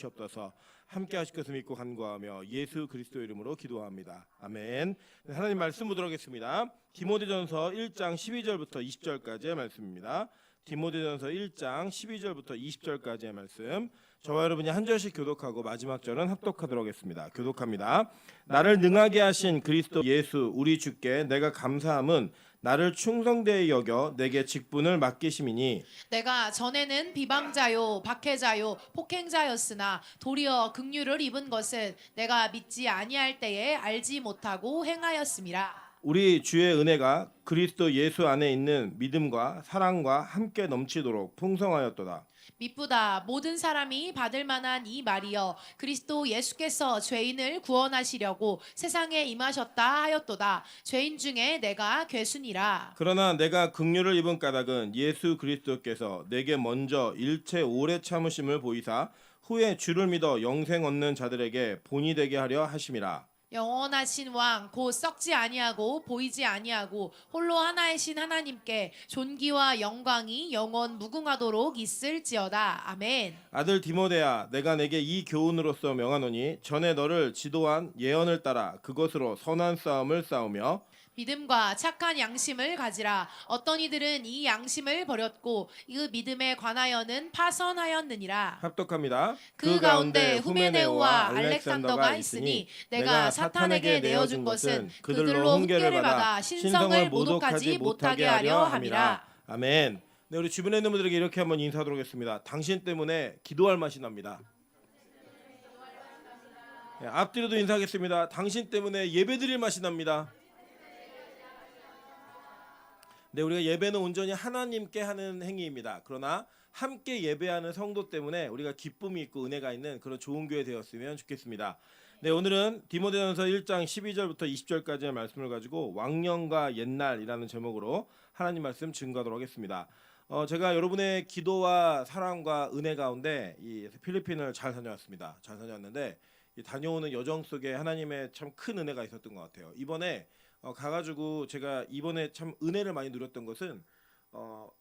주옵소서. 함께 하실 것을 믿고 간구하며 예수 그리스도 이름으로 기도합니다. 아멘. 하나님 말씀 보도록 하겠습니다. 디모데전서 1장 12절부터 20절까지의 말씀입니다. 디모데전서 1장 12절부터 20절까지의 말씀. 저와 여러분이 한 절씩 교독하고 마지막 절은 합독하도록 하겠습니다. 교독합니다. 나를 능하게 하신 그리스도 예수 우리 주께 내가 감사함은 나를 충성되이 여겨 내게 직분을 맡기심이니 내가 전에는 비방자요 박해자요 폭행자였으나 도리어 긍휼을 입은 것은 내가 믿지 아니할 때에 알지 못하고 행하였음이라. 우리 주의 은혜가 그리스도 예수 안에 있는 믿음과 사랑과 함께 넘치도록 풍성하였도다. 미쁘다 모든 사람이 받을 만한 이 말이여 그리스도 예수께서 죄인을 구원하시려고 세상에 임하셨다 하였도다. 죄인 중에 내가 괴순이라. 그러나 내가 긍휼을 입은 까닭은 예수 그리스도께서 내게 먼저 일체 오래 참으심을 보이사 후에 주를 믿어 영생 얻는 자들에게 본이 되게 하려 하심이라. 영원하신 왕 곧 썩지 아니하고 보이지 아니하고 홀로 하나이신 하나님께 존귀와 영광이 영원 무궁하도록 있을지어다. 아멘. 아들 디모데야, 내가 내게 이 교훈으로서 명하노니 전에 너를 지도한 예언을 따라 그것으로 선한 싸움을 싸우며 믿음과 착한 양심을 가지라. 어떤 이들은 이 양심을 버렸고 그 믿음에 관하여는 파선하였느니라. 합독합니다. 그 가운데 후메네오와 알렉산더가 있으니 내가 사탄에게 내어준 것은 그들로 훈계를 받아 신성을 모독하지 못하게 하려 함이라. 아멘. 네, 우리 주변에 있는 분들에게 이렇게 한번 인사하도록 하겠습니다. 당신 때문에 기도할 맛이 납니다. 네, 앞뒤로도 인사하겠습니다. 당신 때문에 예배드릴 맛이 납니다. 네, 우리가 예배는 온전히 하나님께 하는 행위입니다. 그러나 함께 예배하는 성도 때문에 우리가 기쁨이 있고 은혜가 있는 그런 좋은 교회 되었으면 좋겠습니다. 네, 오늘은 디모데전서 1장 12절부터 20절까지의 말씀을 가지고 왕년과 옛날이라는 제목으로 하나님 말씀 증거하도록 하겠습니다. 제가 여러분의 기도와 사랑과 은혜 가운데 이 필리핀을 잘 다녀왔습니다. 잘 다녀왔는데 이 다녀오는 여정 속에 하나님의 참 큰 은혜가 있었던 것 같아요. 이번에 가가지고 제가 이번에 참 은혜를 많이 누렸던 것은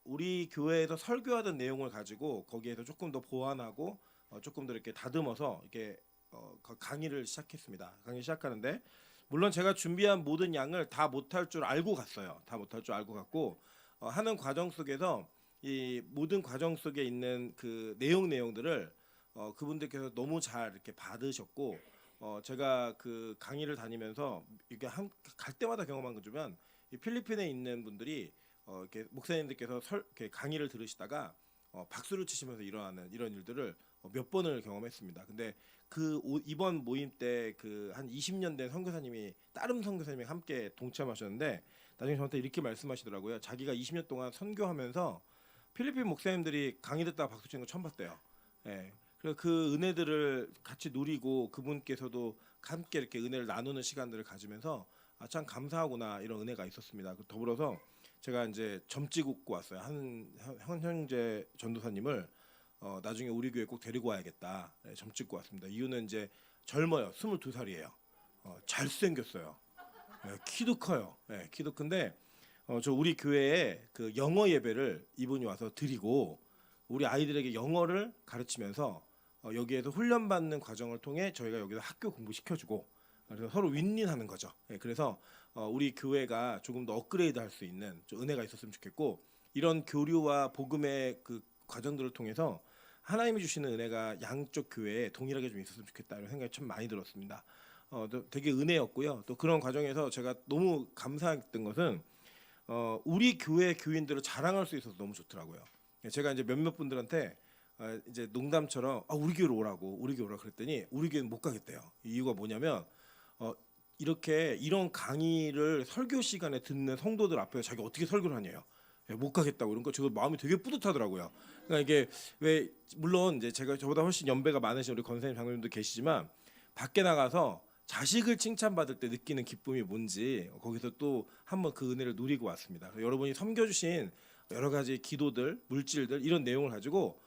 우리 교회에서 설교하던 내용을 가지고 거기에서 조금 더 보완하고 조금 더 이렇게 다듬어서 이렇게 강의를 시작했습니다. 강의 시작하는데 물론 제가 준비한 모든 양을 다 못할 줄 알고 갔어요. 다 못할 줄 알고 갔고 하는 과정 속에서 이 모든 과정 속에 있는 그 내용들을 그분들께서 너무 잘 이렇게 받으셨고 제가 그 강의를 다니면서 이게 갈 때마다 경험한 거지만 이 필리핀에 있는 분들이 이렇게 목사님들께서 이렇게 강의를 들으시다가 박수를 치시면서 일어나는 이런 일들을 몇 번을 경험했습니다. 근데 이번 모임 때 그 한 20년 된 선교사님이 다른 선교사님이 함께 동참하셨는데 나중에 저한테 이렇게 말씀하시더라고요. 자기가 20년 동안 선교하면서 필리핀 목사님들이 강의 듣다가 박수 치는 거 처음 봤대요. 예. 그래서 그 은혜들을 같이 누리고 그분께서도 함께 이렇게 은혜를 나누는 시간들을 가지면서 참 감사하구나 이런 은혜가 있었습니다. 더불어서 제가 이제 점찍고 왔어요. 한 형제 전도사님을 나중에 우리 교회 꼭 데리고 와야겠다. 네, 점찍고 왔습니다. 이유는 이제 젊어요. 22살이에요. 잘생겼어요. 네, 키도 커요. 네, 키도 큰데 저 우리 교회에 그 영어 예배를 이분이 와서 드리고 우리 아이들에게 영어를 가르치면서 여기에서 훈련받는 과정을 통해 저희가 여기서 학교 공부 시켜주고 그래서 서로 윈윈하는 거죠. 예, 그래서 우리 교회가 조금 더 업그레이드할 수 있는 좀 은혜가 있었으면 좋겠고 이런 교류와 복음의 그 과정들을 통해서 하나님이 주시는 은혜가 양쪽 교회에 동일하게 좀 있었으면 좋겠다 이런 생각이 참 많이 들었습니다. 되게 은혜였고요. 또 그런 과정에서 제가 너무 감사했던 것은 우리 교회 교인들을 자랑할 수 있어서 너무 좋더라고요. 제가 이제 몇몇 분들한테 이제 농담처럼 우리 교회로 오라고 그랬더니 우리 교회는 못 가겠대요. 이유가 뭐냐면 이렇게 이런 강의를 설교 시간에 듣는 성도들 앞에서 자기 어떻게 설교를 하냐요. 못 가겠다고 이런 거 제가 마음이 되게 뿌듯하더라고요. 그러니까 이게 왜 물론 이제 제가 저보다 훨씬 연배가 많으신 우리 권사님 장로님도 계시지만 밖에 나가서 자식을 칭찬받을 때 느끼는 기쁨이 뭔지 거기서 또 한번 그 은혜를 누리고 왔습니다. 여러분이 섬겨주신 여러 가지 기도들, 물질들 이런 내용을 가지고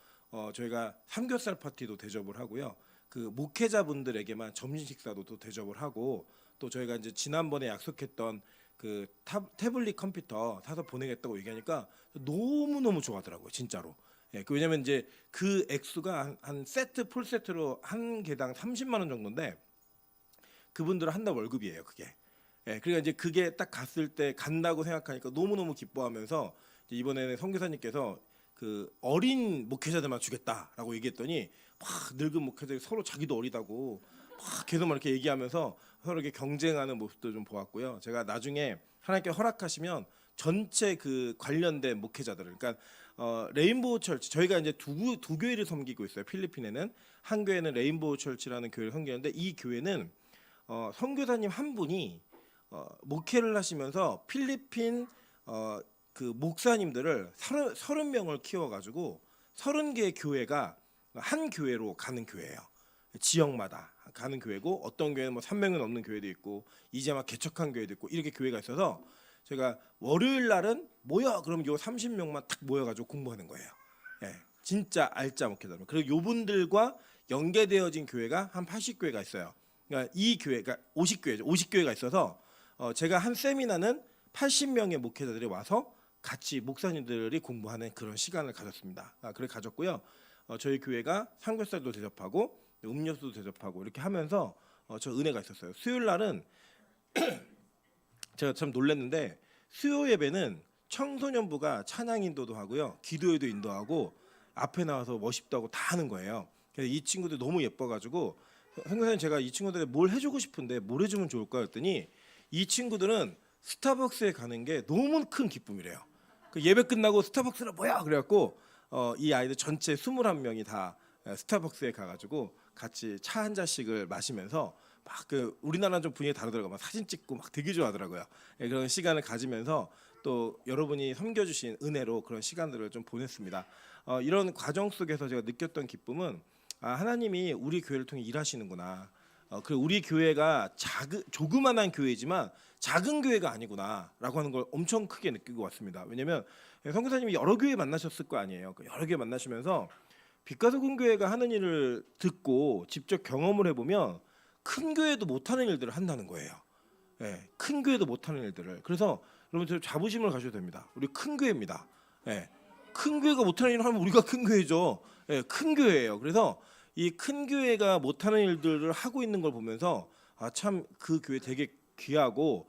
저희가 삼겹살 파티도 대접을 하고요. 그 목회자분들에게만 점심 식사도 또 대접을 하고 또 저희가 이제 지난번에 약속했던 그 태블릿 컴퓨터 사서 보내겠다고 얘기하니까 너무너무 좋아하더라고요. 진짜로. 예, 왜냐면 이제 그 액수가 한 세트 풀 세트로 한 개당 30만 원 정도인데 그분들은 한 달 월급이에요, 그게. 예, 그러니까 이제 그게 딱 갔을 때 간다고 생각하니까 너무너무 기뻐하면서 이제 이번에는 선교사님께서 그 어린 목회자들만 주겠다라고 얘기했더니 막 늙은 목회자들이 서로 자기도 어리다고 막 계속 막 이렇게 얘기하면서 서로 이렇게 경쟁하는 모습도 좀 보았고요. 제가 나중에 하나님께 허락하시면 전체 그 관련된 목회자들을, 그러니까 레인보우 철치, 저희가 이제 두 교회를 섬기고 있어요. 필리핀에는 한 교회는 레인보우 철치라는 교회를 섬기는데 이 교회는 선교사님 한 분이 목회를 하시면서 필리핀 그 목사님들을 30명을 키워가지고 30개의 교회가 한 교회로 가는 교회예요. 지역마다 가는 교회고 어떤 교회는 뭐 300명 넘는 교회도 있고 이제 막 개척한 교회도 있고 이렇게 교회가 있어서 제가 월요일 날은 모여 그러면 요 30명만 딱 모여가지고 공부하는 거예요. 예, 진짜 알짜 목회자들. 그리고 요분들과 연계되어진 교회가 한 80교회가 있어요. 그러니까 이 교회가 50교회죠. 50교회가 있어서 제가 한 세미나는 80명의 목회자들이 와서 같이 목사님들이 공부하는 그런 시간을 가졌습니다. 그래 가졌고요. 저희 교회가 삼겹살도 대접하고 음료수도 대접하고 이렇게 하면서 저 은혜가 있었어요. 수요일 날은 제가 참 놀랐는데 수요 예배는 청소년부가 찬양 인도도 하고요. 기도회도 인도하고 앞에 나와서 멋있다고 다 하는 거예요. 그래서 이 친구들 너무 예뻐가지고 선교사님 제가 이 친구들에 뭘 해주고 싶은데 뭘 해주면 좋을까 했더니 이 친구들은 스타벅스에 가는 게 너무 큰 기쁨이래요. 그 예배 끝나고 스타벅스는 뭐야? 그래갖고 이 아이들 전체 21명이 다 스타벅스에 가가지고 같이 차 한 잔씩을 마시면서 막 그 우리나라는 좀 분위기 다르더라고요. 막 사진 찍고 막 되게 좋아하더라고요. 예, 그런 시간을 가지면서 또 여러분이 섬겨주신 은혜로 그런 시간들을 좀 보냈습니다. 이런 과정 속에서 제가 느꼈던 기쁨은 하나님이 우리 교회를 통해 일하시는구나. 그리고 우리 교회가 조그만한 교회지만 작은 교회가 아니구나라고 하는 걸 엄청 크게 느끼고 왔습니다. 왜냐하면 선교사님이 여러 교회 만나셨을 거 아니에요. 여러 교회 만나시면서 빛가소금 교회가 하는 일을 듣고 직접 경험을 해보면 큰 교회도 못하는 일들을 한다는 거예요. 예, 큰 교회도 못하는 일들을. 그래서 여러분 자부심을 가져야 됩니다. 우리 큰 교회입니다. 예, 큰 교회가 못하는 일을 하면 우리가 큰 교회죠. 예, 큰 교회예요. 그래서 이 큰 교회가 못하는 일들을 하고 있는 걸 보면서 참 그 교회 되게 귀하고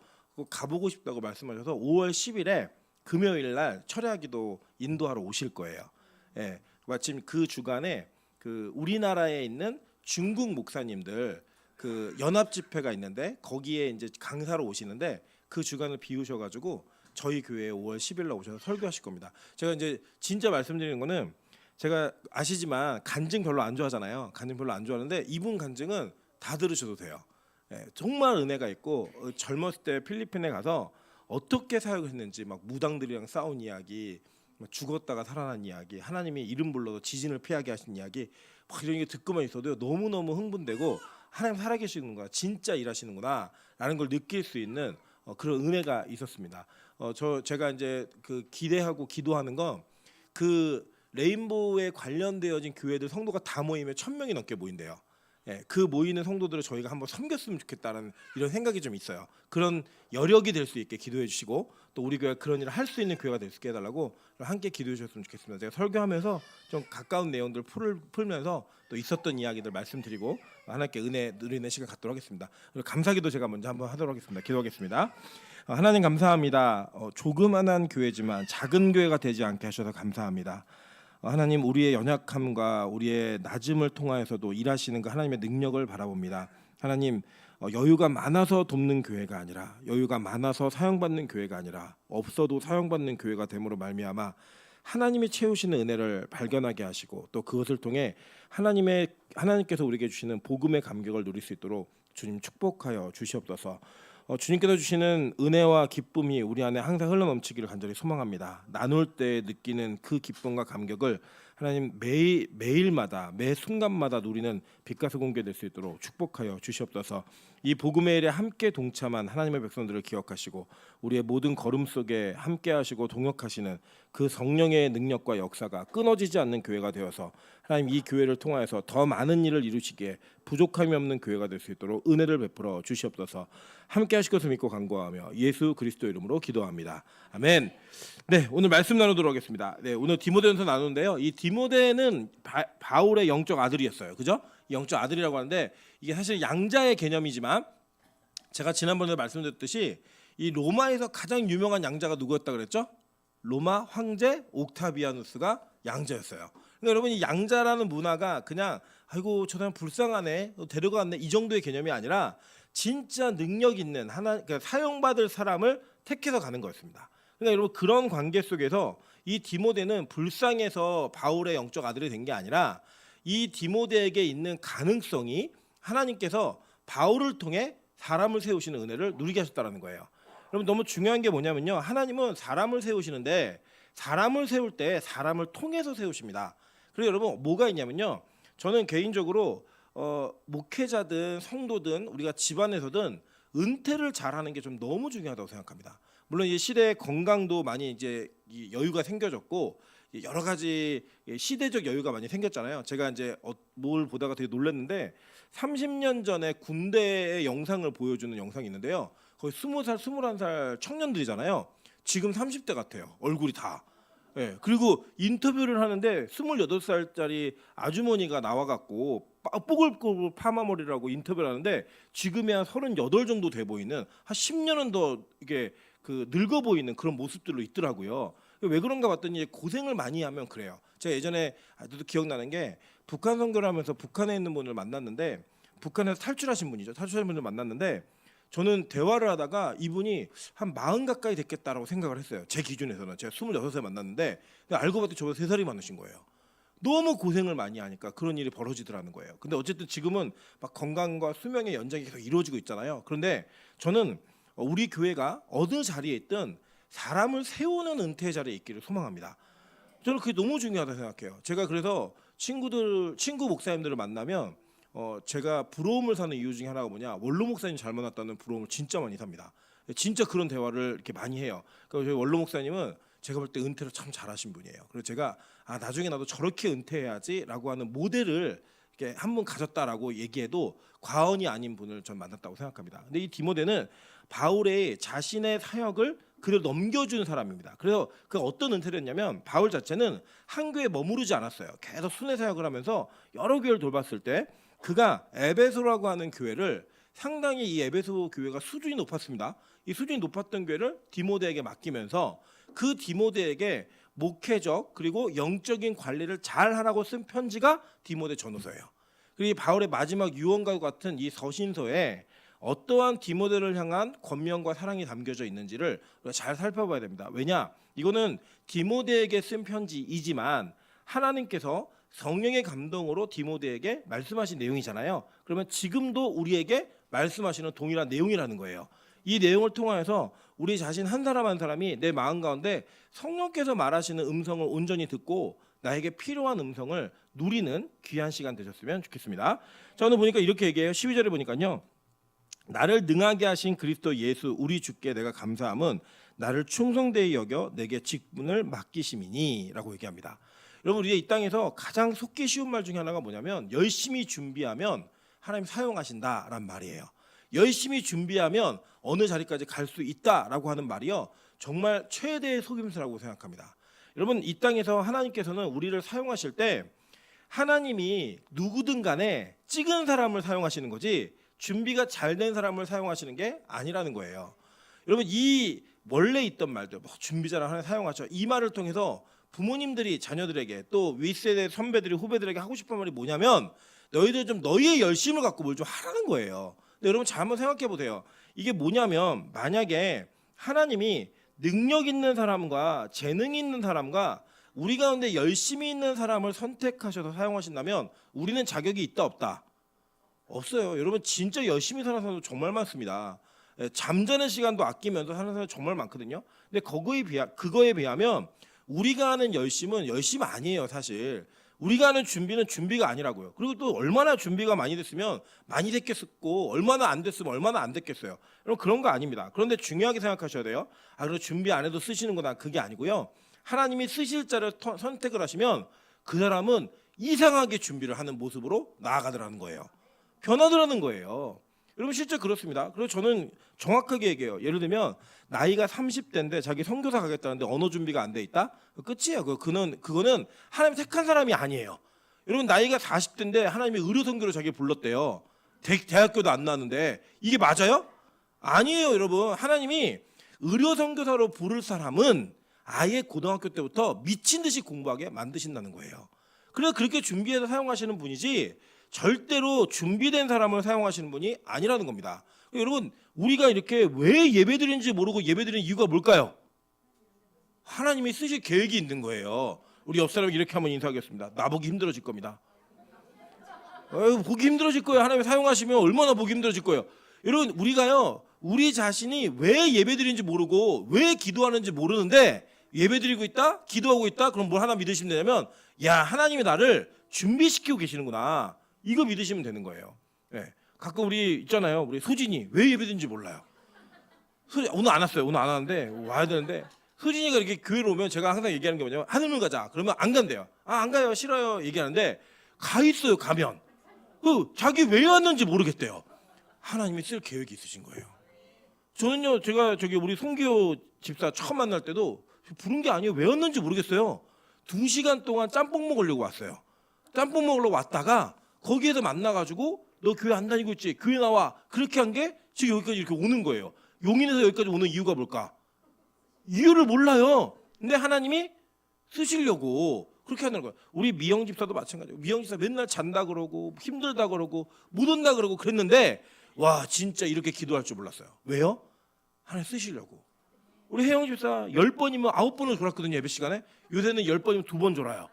가보고 싶다고 말씀하셔서 5월 10일에 금요일 날 철야기도 인도하러 오실 거예요. 예, 마침 그 주간에 그 우리나라에 있는 중국 목사님들 그 연합 집회가 있는데 거기에 이제 강사로 오시는데 그 주간을 비우셔가지고 저희 교회에 5월 10일 날 오셔서 설교하실 겁니다. 제가 이제 진짜 말씀드리는 거는 제가 아시지만 간증 별로 안 좋아하잖아요. 간증 별로 안 좋아하는데 이분 간증은 다 들으셔도 돼요. 예, 정말 은혜가 있고 젊었을 때 필리핀에 가서 어떻게 사역했는지 막 무당들이랑 싸운 이야기, 죽었다가 살아난 이야기, 하나님이 이름 불러서 지진을 피하게 하신 이야기, 막 이런 게 듣고만 있어도 너무너무 흥분되고 하나님 살아계시는구나, 진짜 일하시는구나라는 걸 느낄 수 있는 그런 은혜가 있었습니다. 제가 이제 그 기대하고 기도하는 건 그 레인보우에 관련되어진 교회들 성도가 다 모이면 1000명이 넘게 모인대요. 예, 그 모이는 성도들을 저희가 한번 섬겼으면 좋겠다는 이런 생각이 좀 있어요. 그런 여력이 될 수 있게 기도해 주시고 또 우리 교회가 그런 일을 할 수 있는 교회가 될 수 있게 해달라고 함께 기도해 주셨으면 좋겠습니다. 제가 설교하면서 좀 가까운 내용들 풀면서 또 있었던 이야기들 말씀드리고 하나님께 은혜 누리는 시간 갖도록 하겠습니다. 그리고 감사기도 제가 먼저 한번 하도록 하겠습니다. 기도하겠습니다. 하나님 감사합니다. 조그만한 교회지만 작은 교회가 되지 않게 하셔서 감사합니다. 하나님 우리의 연약함과 우리의 낮음을 통하여서도 일하시는 그 하나님의 능력을 바라봅니다. 하나님 여유가 많아서 돕는 교회가 아니라 여유가 많아서 사용받는 교회가 아니라 없어도 사용받는 교회가 됨으로 말미암아 하나님이 채우시는 은혜를 발견하게 하시고 또 그것을 통해 하나님께서 우리에게 주시는 복음의 감격을 누릴 수 있도록 주님 축복하여 주시옵소서. 주님께서 주시는 은혜와 기쁨이 우리 안에 항상 흘러넘치기를 간절히 소망합니다. 나눌 때 느끼는 그 기쁨과 감격을 하나님 매일마다 매 순간마다 누리는 빛과 소금교회 될 수 있도록 축복하여 주시옵소서. 이 복음의 일에 함께 동참한 하나님의 백성들을 기억하시고 우리의 모든 걸음 속에 함께하시고 동역하시는 그 성령의 능력과 역사가 끊어지지 않는 교회가 되어서 하나님 이 교회를 통하여서 더 많은 일을 이루시기에 부족함이 없는 교회가 될 수 있도록 은혜를 베풀어 주시옵소서. 함께 하실 것을 믿고 간구하며 예수 그리스도 이름으로 기도합니다. 아멘. 네, 오늘 말씀 나누도록 하겠습니다. 네, 오늘 디모데전서 나누는데요. 이 디모데는 바울의 영적 아들이었어요. 그죠? 영적 아들이라고 하는데 이게 사실 양자의 개념이지만 제가 지난번에 말씀드렸듯이 이 로마에서 가장 유명한 양자가 누구였다 그랬죠? 로마 황제 옥타비아누스가 양자였어요. 그러니까 여러분 이 양자라는 문화가 그냥 아이고 저 사람 불쌍하네 데려갔네 이 정도의 개념이 아니라 진짜 능력 있는 그러니까 사용받을 사람을 택해서 가는 거였습니다. 그러니까 여러분 그런 관계 속에서 이 디모데는 불쌍해서 바울의 영적 아들이 된 게 아니라 이 디모데에게 있는 가능성이 하나님께서 바울을 통해 사람을 세우시는 은혜를 누리게 하셨다는 거예요. 여러분 너무 중요한 게 뭐냐면요. 하나님은 사람을 세우시는데 사람을 세울 때 사람을 통해서 세우십니다. 그리고 여러분 뭐가 있냐면요. 저는 개인적으로 목회자든 성도든 우리가 집안에서든 은퇴를 잘하는 게 좀 너무 중요하다고 생각합니다. 물론 이 시대의 건강도 많이 이제 여유가 생겨졌고 여러 가지 시대적 여유가 많이 생겼잖아요. 제가 이제 뭘 보다가 되게 놀랐는데 30년 전에 군대의 영상을 보여주는 영상이 있는데요. 거의 20살, 21살 청년들이잖아요. 지금 30대 같아요. 얼굴이 다. 예. 그리고 인터뷰를 하는데 28살짜리 아주머니가 나와갖고 뽀글뽀글 파마머리라고 인터뷰를 하는데 지금이 한 38 정도 돼 보이는 한 10년은 더 이게 그 늙어 보이는 그런 모습들로 있더라고요. 왜 그런가 봤더니 고생을 많이 하면 그래요. 제가 예전에 아직도 기억나는 게 북한 선교를 하면서 북한에 있는 분을 만났는데 북한에서 탈출하신 분이죠. 탈출하신 분을 만났는데 저는 대화를 하다가 이분이 한 40 가까이 됐겠다라고 생각을 했어요. 제 기준에서는 제가 26세 만났는데 알고 봤더니 저보다 3살이 많으신 거예요. 너무 고생을 많이 하니까 그런 일이 벌어지더라는 거예요. 근데 어쨌든 지금은 막 건강과 수명의 연장이 계속 이루어지고 있잖아요. 그런데 저는 우리 교회가 어느 자리에 있든 사람을 세우는 은퇴 자리에 있기를 소망합니다. 저는 그게 너무 중요하다고 생각해요. 제가 그래서 친구 목사님들을 만나면 제가 부러움을 사는 이유 중에 하나가 뭐냐, 원로 목사님 잘 만났다는 부러움을 진짜 많이 삽니다. 진짜 그런 대화를 이렇게 많이 해요. 그래서 저희 원로 목사님은 제가 볼 때 은퇴를 참 잘하신 분이에요. 그래서 제가 나중에 나도 저렇게 은퇴해야지라고 하는 모델을 이렇게 한 분 가졌다라고 얘기해도 과언이 아닌 분을 전 만났다고 생각합니다. 근데 이 디모데는 바울의 자신의 사역을 그대로 넘겨준 사람입니다. 그래서 그 어떤 은퇴를 했냐면 바울 자체는 한 교회에 머무르지 않았어요. 계속 순회 사역을 하면서 여러 교회를 돌봤을 때 그가 에베소라고 하는 교회를 상당히 이 에베소 교회가 수준이 높았습니다. 이 수준이 높았던 교회를 디모데에게 맡기면서 그 디모데에게 목회적 그리고 영적인 관리를 잘 하라고 쓴 편지가 디모데 전후서예요. 그리고 이 바울의 마지막 유언과 같은 이 서신서에 어떠한 디모데를 향한 권면과 사랑이 담겨져 있는지를 우리가 잘 살펴봐야 됩니다. 왜냐? 이거는 디모데에게 쓴 편지이지만 하나님께서 성령의 감동으로 디모데에게 말씀하신 내용이잖아요. 그러면 지금도 우리에게 말씀하시는 동일한 내용이라는 거예요. 이 내용을 통하여서 우리 자신 한 사람 한 사람이 내 마음 가운데 성령께서 말하시는 음성을 온전히 듣고 나에게 필요한 음성을 누리는 귀한 시간 되셨으면 좋겠습니다. 저는 보니까 이렇게 얘기해요. 12절에 보니까요. 나를 능하게 하신 그리스도 예수 우리 주께 내가 감사함은 나를 충성되이 여겨 내게 직분을 맡기심이니 라고 얘기합니다. 여러분 우리가 이 땅에서 가장 속기 쉬운 말 중에 하나가 뭐냐면 열심히 준비하면 하나님 사용하신다란 말이에요. 열심히 준비하면 어느 자리까지 갈 수 있다라고 하는 말이요. 정말 최대의 속임수라고 생각합니다. 여러분 이 땅에서 하나님께서는 우리를 사용하실 때 하나님이 누구든 간에 찍은 사람을 사용하시는 거지 준비가 잘 된 사람을 사용하시는 게 아니라는 거예요. 여러분 이 원래 있던 말들 준비자를 하나 사용하죠. 이 말을 통해서 부모님들이 자녀들에게 또 윗세대 선배들이 후배들에게 하고 싶은 말이 뭐냐면 너희들 좀 너희의 열심을 갖고 뭘 좀 하라는 거예요. 근데 여러분 잘 한번 생각해 보세요. 이게 뭐냐면 만약에 하나님이 능력 있는 사람과 재능 있는 사람과 우리 가운데 열심히 있는 사람을 선택하셔서 사용하신다면 우리는 자격이 있다 없다? 없어요. 여러분 진짜 열심히 사는 사람도 정말 많습니다. 잠자는 시간도 아끼면서 사는 사람이 정말 많거든요. 근데 그거에 비하면 우리가 하는 열심은 열심 아니에요. 사실 우리가 하는 준비는 준비가 아니라고요. 그리고 또 얼마나 준비가 많이 됐으면 많이 됐겠고 얼마나 안 됐으면 얼마나 안 됐겠어요. 여러분 그런 거 아닙니다. 그런데 중요하게 생각하셔야 돼요. 그래서 준비 안 해도 쓰시는구나. 그게 아니고요. 하나님이 쓰실 자를 선택을 하시면 그 사람은 이상하게 준비를 하는 모습으로 나아가더라는 거예요. 변하더라는 거예요. 여러분 실제 그렇습니다. 그래서 저는 정확하게 얘기해요. 예를 들면 나이가 30대인데 자기 선교사 가겠다는데 언어 준비가 안 돼 있다? 끝이에요. 그거는 하나님 택한 사람이 아니에요. 여러분 나이가 40대인데 하나님이 의료 선교로 자기 불렀대요. 대학교도 안 나왔는데 이게 맞아요? 아니에요, 여러분. 하나님이 의료 선교사로 부를 사람은 아예 고등학교 때부터 미친 듯이 공부하게 만드신다는 거예요. 그래서 그렇게 준비해서 사용하시는 분이지 절대로 준비된 사람을 사용하시는 분이 아니라는 겁니다. 여러분 우리가 이렇게 왜 예배드리는지 모르고 예배드리는 이유가 뭘까요? 하나님이 쓰실 계획이 있는 거예요. 우리 옆 사람 이렇게 한번 인사하겠습니다. 나보기 힘들어질 겁니다. 보기 힘들어질 거예요. 하나님이 사용하시면 얼마나 보기 힘들어질 거예요. 여러분 우리가요 우리 자신이 왜 예배드리는지 모르고 왜 기도하는지 모르는데 예배드리고 있다? 기도하고 있다? 그럼 뭘 하나 믿으시면 되냐면 야 하나님이 나를 준비시키고 계시는구나. 이거 믿으시면 되는 거예요. 네. 가끔 우리 있잖아요. 우리 소진이 왜 예배드리는지 몰라요. 오늘 안 왔어요. 오늘 안 왔는데 와야 되는데 소진이가 이렇게 교회로 오면 제가 항상 얘기하는 게 뭐냐면 하늘문 가자. 그러면 안 간대요. 안 가요. 싫어요. 얘기하는데 가 있어요. 가면 자기 왜 왔는지 모르겠대요. 하나님이 쓸 계획이 있으신 거예요. 저는요 제가 우리 송기호 집사 처음 만날 때도 부른 게 아니에요. 왜 왔는지 모르겠어요. 2시간 동안 짬뽕 먹으려고 왔어요. 짬뽕 먹으러 왔다가 거기에서 만나가지고 너 교회 안 다니고 있지? 교회 나와. 그렇게 한 게 지금 여기까지 이렇게 오는 거예요. 용인에서 여기까지 오는 이유가 뭘까? 이유를 몰라요. 근데 하나님이 쓰시려고 그렇게 하는 거예요. 우리 미영 집사도 마찬가지예요. 미영 집사 맨날 잔다 그러고 힘들다 그러고 못 온다 그러고 그랬는데 와 진짜 이렇게 기도할 줄 몰랐어요. 왜요? 하나님 쓰시려고. 우리 혜영 집사 10번이면 9번을 졸았거든요. 예배 시간에. 요새는 10번이면 2번 졸아요.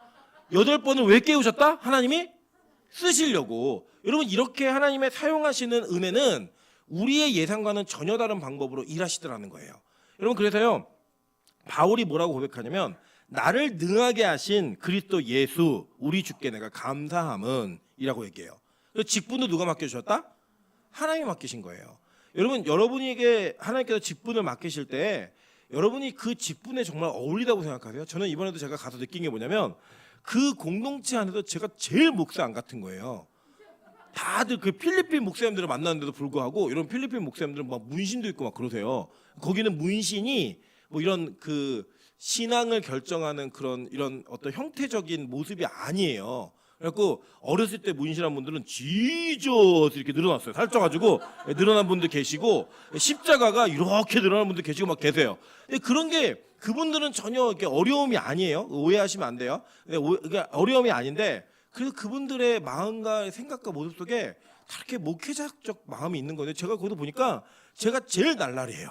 8번을 왜 깨우셨다? 하나님이 쓰시려고. 여러분 이렇게 하나님의 사용하시는 은혜는 우리의 예상과는 전혀 다른 방법으로 일하시더라는 거예요. 여러분 그래서요 바울이 뭐라고 고백하냐면 나를 능하게 하신 그리스도 예수 우리 주께 내가 감사함은 이라고 얘기해요. 그래서 직분도 누가 맡겨주셨다? 하나님이 맡기신 거예요. 여러분 여러분에게 하나님께서 직분을 맡기실 때 여러분이 그 직분에 정말 어울리다고 생각하세요? 저는 이번에도 제가 가서 느낀 게 뭐냐면 그 공동체 안에서 제가 제일 목사 안 같은 거예요. 다들 그 필리핀 목사님들을 만났는데도 불구하고 이런 필리핀 목사님들은 막 문신도 있고 막 그러세요. 거기는 문신이 뭐 이런 그 신앙을 결정하는 그런 이런 어떤 형태적인 모습이 아니에요. 그래갖고 어렸을 때 문신한 분들은 지저스 이렇게 늘어났어요. 살쪄가지고 늘어난 분들 계시고 십자가가 이렇게 늘어난 분들 계시고 막 계세요. 근데 그런 게 그분들은 전혀 이렇게 어려움이 아니에요. 오해하시면 안 돼요. 그러니까 어려움이 아닌데 그래서 그분들의 마음과 생각과 모습 속에 다 이렇게 목회자적 마음이 있는 거예요. 제가 거기서 보니까 제가 제일 날라리예요.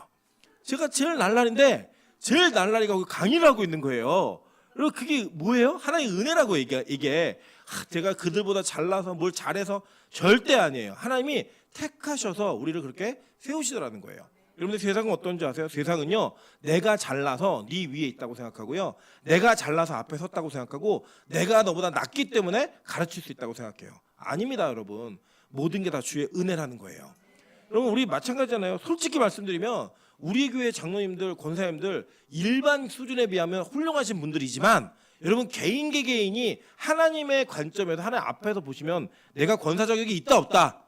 제가 제일 날라리인데 제일 날라리가 강의를 하고 있는 거예요. 그리고 그게 뭐예요? 하나님의 은혜라고 이게 제가 그들보다 잘나서 뭘 잘해서 절대 아니에요. 하나님이 택하셔서 우리를 그렇게 세우시더라는 거예요. 여러분들 세상은 어떤지 아세요? 세상은요 내가 잘나서 네 위에 있다고 생각하고요 내가 잘나서 앞에 섰다고 생각하고 내가 너보다 낫기 때문에 가르칠 수 있다고 생각해요. 아닙니다 여러분. 모든 게 다 주의 은혜라는 거예요. 여러분 우리 마찬가지잖아요. 솔직히 말씀드리면 우리 교회 장로님들 권사님들 일반 수준에 비하면 훌륭하신 분들이지만 여러분 개인이 하나님의 관점에서 하나님 앞에서 보시면 내가 권사 자격이 있다 없다?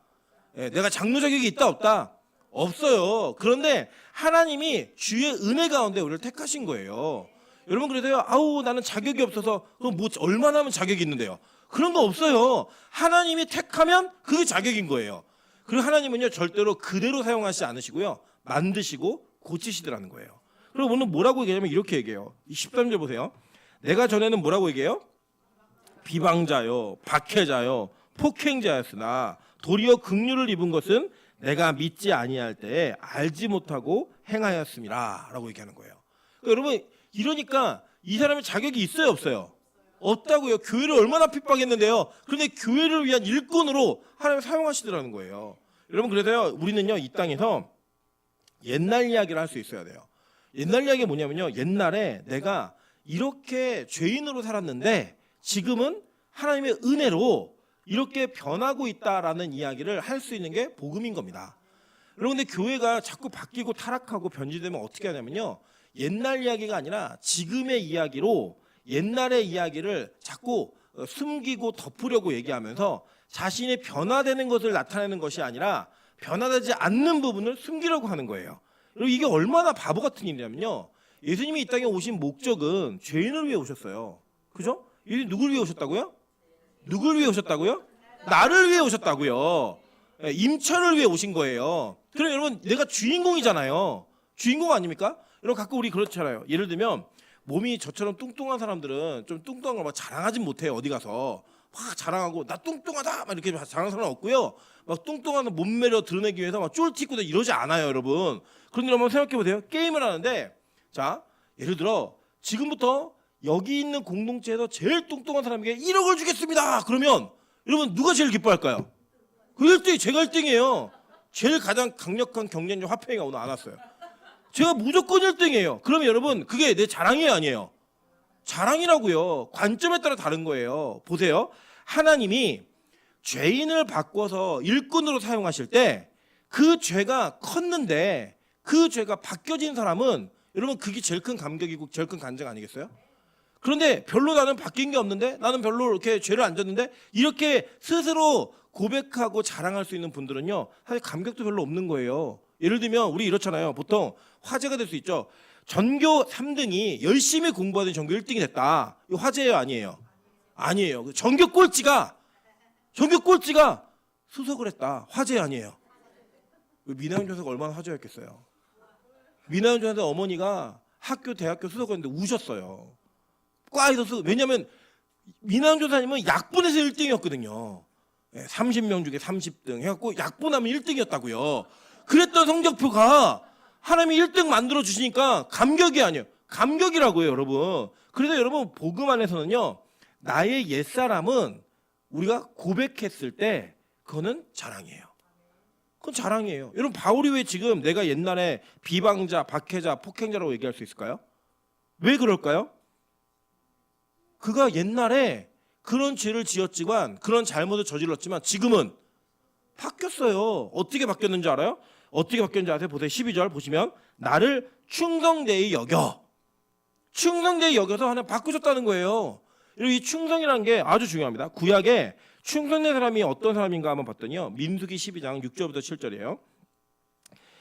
내가 장로 자격이 있다 없다? 없어요. 그런데 하나님이 주의 은혜 가운데 우리를 택하신 거예요. 여러분 그래서요 아우 나는 자격이 없어서 그럼 뭐 얼마나 하면 자격이 있는데요? 그런 거 없어요. 하나님이 택하면 그게 자격인 거예요. 그리고 하나님은요 절대로 그대로 사용하시지 않으시고요 만드시고 고치시더라는 거예요. 그리고 오늘 뭐라고 얘기하냐면 이렇게 얘기해요. 13절 보세요. 내가 전에는 뭐라고 얘기해요? 비방자요 박해자요 폭행자였으나 도리어 긍휼을 입은 것은 내가 믿지 아니할 때에 알지 못하고 행하였음이라 라고 얘기하는 거예요. 그러니까 여러분 이러니까 이 사람의 자격이 있어요 없어요? 없다고요. 교회를 얼마나 핍박했는데요. 그런데 교회를 위한 일꾼으로 하나님 사용하시더라는 거예요. 여러분 그래서요 우리는요 이 땅에서 옛날 이야기를 할 수 있어야 돼요. 옛날 이야기가 뭐냐면요 옛날에 내가 이렇게 죄인으로 살았는데 지금은 하나님의 은혜로 이렇게 변하고 있다라는 이야기를 할 수 있는 게 복음인 겁니다. 여러분 근데 교회가 자꾸 바뀌고 타락하고 변질되면 어떻게 하냐면요 옛날 이야기가 아니라 지금의 이야기로 옛날의 이야기를 자꾸 숨기고 덮으려고 얘기하면서 자신이 변화되는 것을 나타내는 것이 아니라 변화되지 않는 부분을 숨기려고 하는 거예요. 그리고 이게 얼마나 바보 같은 일이냐면요. 예수님이 이 땅에 오신 목적은 죄인을 위해 오셨어요. 그죠? 이 누굴 위해 오셨다고요? 누굴 위해 오셨다고요? 나를 위해 오셨다고요. 임철을 위해 오신 거예요. 그럼 여러분 내가 주인공이잖아요. 주인공 아닙니까? 여러분 가끔 우리 그렇잖아요. 예를 들면 몸이 저처럼 뚱뚱한 사람들은 좀 뚱뚱한 걸 막 자랑하진 못해요. 어디 가서 막 자랑하고 나 뚱뚱하다 막 이렇게 자랑하는 사람 없고요. 막 뚱뚱한 몸매를 드러내기 위해서 막 쫄티 입고 이러지 않아요, 여러분. 그런데 한번 생각해 보세요. 게임을 하는데 자 예를 들어 지금부터 여기 있는 공동체에서 제일 뚱뚱한 사람에게 1억을 주겠습니다. 그러면 여러분 누가 제일 기뻐할까요? 그 1등이 제가 1등이에요. 제일 가장 강력한 경쟁력 화폐가 오늘 안 왔어요. 제가 무조건 1등이에요. 그러면 여러분 그게 내 자랑이 아니에요. 자랑이라고요. 관점에 따라 다른 거예요. 보세요. 하나님이 죄인을 바꿔서 일꾼으로 사용하실 때 그 죄가 컸는데 그 죄가 바뀌어진 사람은 여러분 그게 제일 큰 감격이고 제일 큰 간증 아니겠어요? 그런데 별로 나는 바뀐 게 없는데 나는 별로 이렇게 죄를 안 졌는데 이렇게 스스로 고백하고 자랑할 수 있는 분들은요 사실 감격도 별로 없는 거예요. 예를 들면 우리 이렇잖아요. 보통 화제가 될 수 있죠. 전교 3등이 열심히 공부하던 전교 1등이 됐다. 이거 화제예요 아니에요? 아니에요. 전교 꼴찌가 수석을 했다. 화제 아니에요? 미나연 전사가 얼마나 화제였겠어요. 미나연 전사 어머니가 학교 대학교 수석했는데 우셨어요. 과에서 왜냐하면 미나연 전사님은 약분에서 1등이었거든요. 30명 중에 30등 해갖고 약분하면 1등이었다고요. 그랬던 성적표가 하나님이 1등 만들어 주시니까 감격이 아니에요. 감격이라고요, 여러분. 그래서 여러분 복음 안에서는요. 나의 옛사람은 우리가 고백했을 때 그거는 자랑이에요. 그건 자랑이에요. 여러분 바울이 왜 지금 내가 옛날에 비방자, 박해자, 폭행자라고 얘기할 수 있을까요? 왜 그럴까요? 그가 옛날에 그런 죄를 지었지만 그런 잘못을 저질렀지만 지금은 바뀌었어요. 어떻게 바뀌었는지 알아요? 어떻게 바뀌었는지 아세요? 보세요. 12절 보시면 나를 충성되이 여겨. 충성되이 여겨서 하나님 바꾸셨다는 거예요. 이 충성이라는 게 아주 중요합니다. 구약에 충성된 사람이 어떤 사람인가 한번 봤더니요. 민수기 12장 6절부터 7절이에요.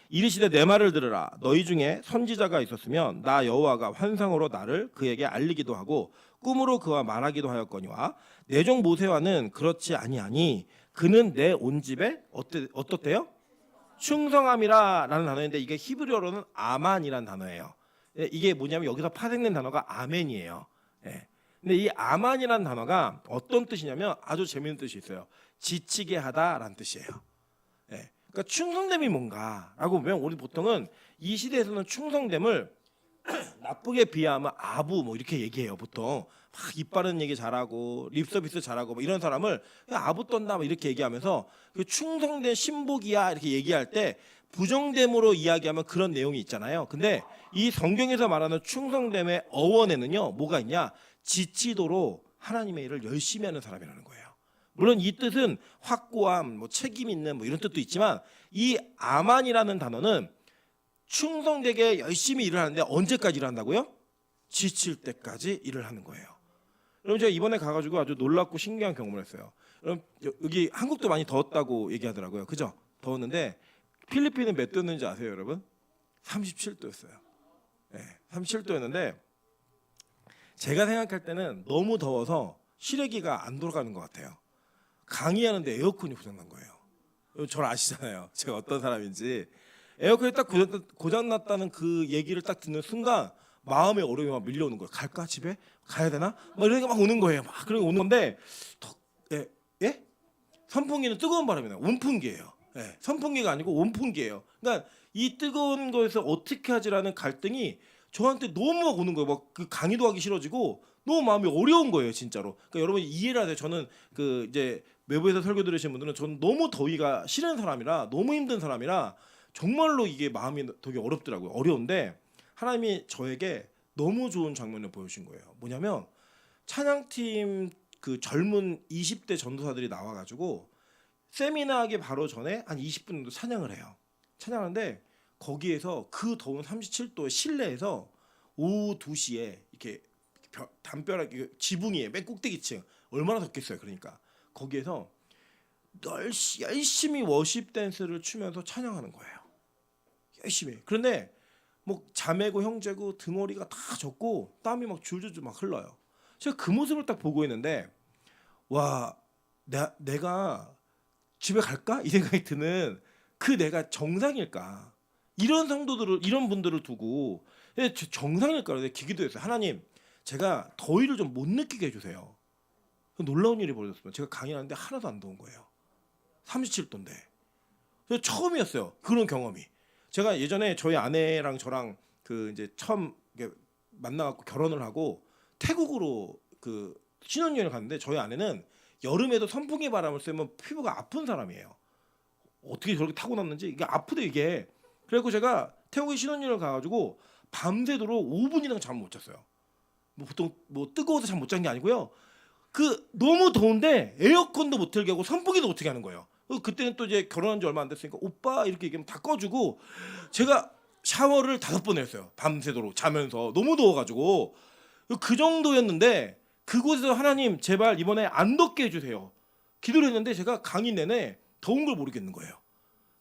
이르시되 내 말을 들으라. 너희 중에 선지자가 있었으면 나 여호와가 환상으로 나를 그에게 알리기도 하고 꿈으로 그와 말하기도 하였거니와 내 종 모세와는 그렇지 아니하니 그는 내 온 집에 어떻대요? 충성함이라라는 단어인데 이게 히브리어로는 아만이라는 단어예요. 이게 뭐냐면 여기서 파생된 단어가 아멘이에요. 근데 이 아만이라는 단어가 어떤 뜻이냐면 아주 재미있는 뜻이 있어요. 지치게 하다라는 뜻이에요. 그러니까 충성됨이 뭔가라고 보면 우리 보통은 이 시대에서는 충성됨을 나쁘게 비하하면 아부 뭐 이렇게 얘기해요. 보통 막 입 바른 얘기 잘하고 립서비스 잘하고 뭐 이런 사람을 그냥 아부 떤다 뭐 이렇게 얘기하면서 그 충성된 신복이야 이렇게 얘기할 때 부정됨으로 이야기하면 그런 내용이 있잖아요. 근데 이 성경에서 말하는 충성됨의 어원에는요 뭐가 있냐? 지치도록 하나님의 일을 열심히 하는 사람이라는 거예요. 물론 이 뜻은 확고함, 뭐 책임 있는 뭐 이런 뜻도 있지만 이 아만이라는 단어는 충성되게 열심히 일을 하는데 언제까지 일을 한다고요? 지칠 때까지 일을 하는 거예요. 여러분 제가 이번에 가가지고 아주 놀랍고 신기한 경험을 했어요. 여러분 여기 한국도 많이 더웠다고 얘기하더라고요. 그죠? 더웠는데 필리핀은 몇 도였는지 아세요, 여러분? 37도였어요. 37도였는데 제가 생각할 때는 너무 더워서 실외기가 안 돌아가는 것 같아요. 강의하는데 에어컨이 고장난 거예요. 저를 아시잖아요. 제가 어떤 사람인지. 에어컨이 딱 고장났다는 그 얘기를 딱 듣는 순간 마음의 어려움이 막 밀려오는 거예요. 갈까 집에? 가야 되나? 막 이런 게 막 오는 거예요. 막 그런 게 오는 건데 선풍기는 뜨거운 바람이 나요. 온풍기예요. 선풍기가 아니고 온풍기예요. 그러니까 이 뜨거운 거에서 어떻게 하지라는 갈등이 저한테 너무 막 오는 거예요. 막 그 강의도 하기 싫어지고 너무 마음이 어려운 거예요, 진짜로. 그러니까 여러분 이해를 하세요. 저는 그 이제 외부에서 설교 들으시는 분들은 저는 너무 더위가 싫은 사람이라 너무 힘든 사람이라 정말로 이게 마음이 되게 어렵더라고요. 어려운데 하나님이 저에게 너무 좋은 장면을 보여주신 거예요. 뭐냐면 찬양팀 그 젊은 20대 전도사들이 나와가지고 세미나하기 바로 전에 한 20분 정도 찬양을 해요. 찬양하는데 거기에서 그 더운 37도의 실내에서 오후 2시에 이렇게 담벼락 지붕 위에 맨 꼭대기층 얼마나 덥겠어요. 그러니까 거기에서 열심히 워십 댄스를 추면서 찬양하는 거예요. 열심히. 그런데 뭐 자매고 형제고 등어리가 다 젖고 땀이 막 줄줄줄 막 흘러요. 제가 그 모습을 딱 보고 있는데 와, 내가 집에 갈까? 이 생각이 드는 그 내가 정상일까? 이런 성도들을 이런 분들을 두고 정상일까? 내가 기도했어요. 하나님, 제가 더위를 좀 못 느끼게 해주세요. 놀라운 일이 벌어졌어요. 제가 강의하는데 하나도 안 더운 거예요. 37도인데. 처음이었어요. 그런 경험이. 제가 예전에 저희 아내랑 저랑 그 이제 처음 만나갖고 결혼을 하고 태국으로 그 신혼여행을 갔는데 저희 아내는 여름에도 선풍기 바람을 쐬면 피부가 아픈 사람이에요. 어떻게 저렇게 타고났는지 이게 아프대 이게. 그래갖고 제가 태국에 신혼여행을 가가지고 밤새도록 5분 이상 잠을 못 잤어요. 뭐 보통 뭐 뜨거워서 잠 못 잔 게 아니고요. 그 너무 더운데 에어컨도 못 틀게 하고 선풍기도 못 틀게 하는 거예요. 그때는 또 이제 결혼한 지 얼마 안 됐으니까 오빠 이렇게 얘기하면 다 꺼주고 제가 샤워를 5번 했어요. 밤새도록 자면서 너무 더워가지고 그 정도였는데 그곳에서 하나님 제발 이번에 안 덥게 해주세요. 기도를 했는데 제가 강의 내내 더운 걸 모르겠는 거예요.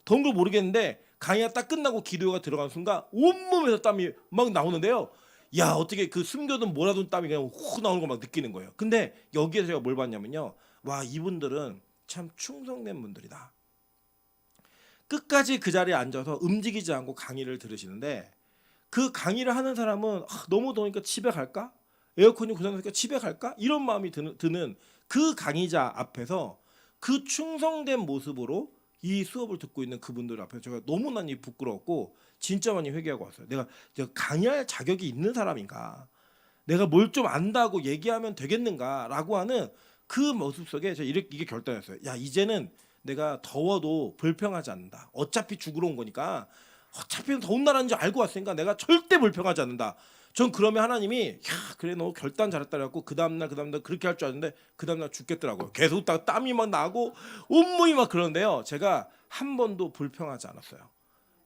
더운 걸 모르겠는데 강의가 딱 끝나고 기도가 들어가는 순간 온몸에서 땀이 막 나오는데요. 야, 어떻게 그 숨겨둔 몰아둔 땀이 그냥 훅 나오는 걸 막 느끼는 거예요. 근데 여기에서 제가 뭘 봤냐면요. 와, 이분들은 참 충성된 분들이다. 끝까지 그 자리에 앉아서 움직이지 않고 강의를 들으시는데 그 강의를 하는 사람은 너무 더우니까 집에 갈까? 에어컨이 고장나니까 집에 갈까? 이런 마음이 드는 그 강의자 앞에서 그 충성된 모습으로 이 수업을 듣고 있는 그분들 앞에서 제가 너무 많이 부끄러웠고 진짜 많이 회개하고 왔어요. 내가 강의할 자격이 있는 사람인가? 내가 뭘 좀 안다고 얘기하면 되겠는가라고 하는 그 모습 속에 제가 이게 결단했어요. 야, 이제는 내가 더워도 불평하지 않는다. 어차피 죽으러 온 거니까 어차피 더운 나라인 줄 알고 왔으니까 내가 절대 불평하지 않는다. 전 그러면 하나님이 야, 그래 너 결단 잘했다 그래갖고 그 다음날 그렇게 할 줄 알았는데 그 다음날 죽겠더라고요. 계속 땀이 막 나고 온몸이 막 그러는데요. 제가 한 번도 불평하지 않았어요.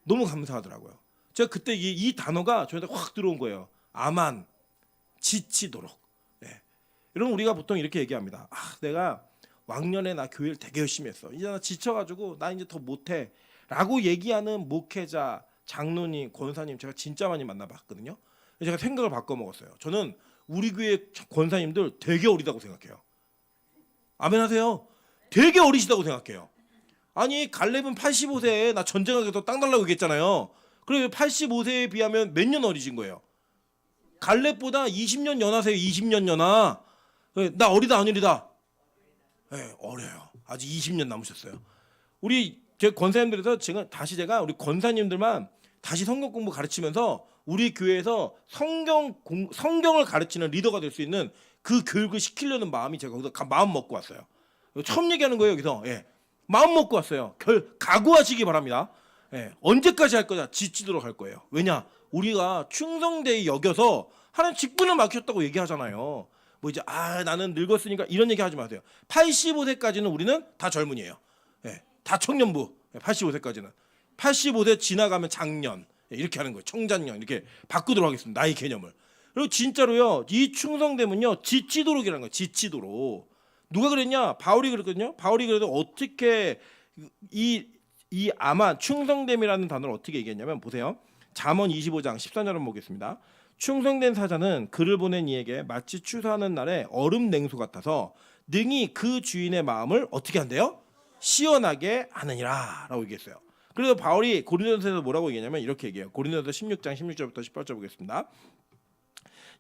너무 감사하더라고요. 제가 그때 이 단어가 저한테 확 들어온 거예요. 아만, 지치도록. 네. 여러분 우리가 보통 이렇게 얘기합니다. 내가 왕년에 나 교회를 되게 열심히 했어. 이제 나 지쳐가지고 나 이제 더 못해. 라고 얘기하는 목회자, 장로님, 권사님 제가 진짜 많이 만나봤거든요. 제가 생각을 바꿔먹었어요. 저는 우리 교회 권사님들 되게 어리다고 생각해요. 아멘 하세요. 되게 어리시다고 생각해요. 아니 갈렙은 85세에 나 전쟁하겠다 땅 달라고 얘기했잖아요. 그래 85세에 비하면 몇 년 어리신 거예요. 갈렙보다 20년 연하세요. 20년 연하. 나 어리다 안 어리다? 네, 어려요. 아직 20년 남으셨어요. 우리 제 권사님들에서 제가 우리 권사님들만 다시 성경 공부 가르치면서 우리 교회에서 성경을 가르치는 리더가 될 수 있는 그 교육을 시키려는 마음이 제가 거기서 마음 먹고 왔어요. 처음 얘기하는 거예요 여기서. 예. 마음 먹고 왔어요. 각오하시기 바랍니다. 예. 언제까지 할 거냐? 지치도록 할 거예요. 왜냐? 우리가 충성되이 여겨서 하나님 직분을 맡겼다고 얘기하잖아요. 뭐 이제 나는 늙었으니까 이런 얘기 하지 마세요. 85세까지는 우리는 다 젊은이에요. 예. 다 청년부. 85세까지는. 85세 지나가면 장년. 이렇게 하는 거예요. 청장년 이렇게 바꾸도록 하겠습니다. 나이 개념을. 그리고 진짜로요. 이 충성됨은요. 지치도록이라는 거예요. 지치도록. 누가 그랬냐? 바울이 그랬거든요. 바울이 그래도 어떻게 이 아만 충성됨이라는 단어를 어떻게 얘기했냐면 보세요. 잠언 25장 14절 한번 보겠습니다. 충성된 사자는 그를 보낸 이에게 마치 추수하는 날에 얼음 냉수 같아서 능히 그 주인의 마음을 어떻게 한대요? 시원하게 하느니라 라고 얘기했어요. 그래서 바울이 고린도서에서 뭐라고 얘기하냐면 이렇게 얘기해요. 고린도서 16장 16절부터 18절 보겠습니다.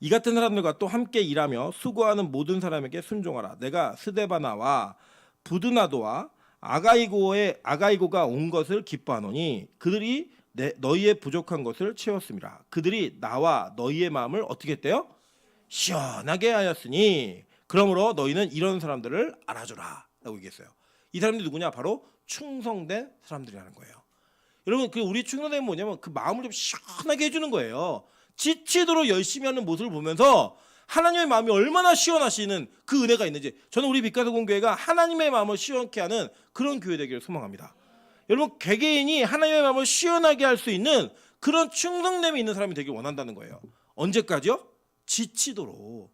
이 같은 사람들과 또 함께 일하며 수고하는 모든 사람에게 순종하라. 내가 스데바나와 부드나도와 아가이고가 온 것을 기뻐하노니 그들이 너희의 부족한 것을 채웠습니다. 그들이 나와 너희의 마음을 어떻게 했대요? 시원하게 하였으니 그러므로 너희는 이런 사람들을 알아주라 라고 얘기했어요. 이 사람들이 누구냐? 바로 충성된 사람들이라는 거예요. 여러분 우리 충성됨은 뭐냐면 그 마음을 좀 시원하게 해주는 거예요. 지치도록 열심히 하는 모습을 보면서 하나님의 마음이 얼마나 시원하시는 그 은혜가 있는지 저는 우리 빛가서 공교회가 하나님의 마음을 시원케 하는 그런 교회 되기를 소망합니다. 여러분 개개인이 하나님의 마음을 시원하게 할 수 있는 그런 충성됨이 있는 사람이 되길 원한다는 거예요. 언제까지요? 지치도록.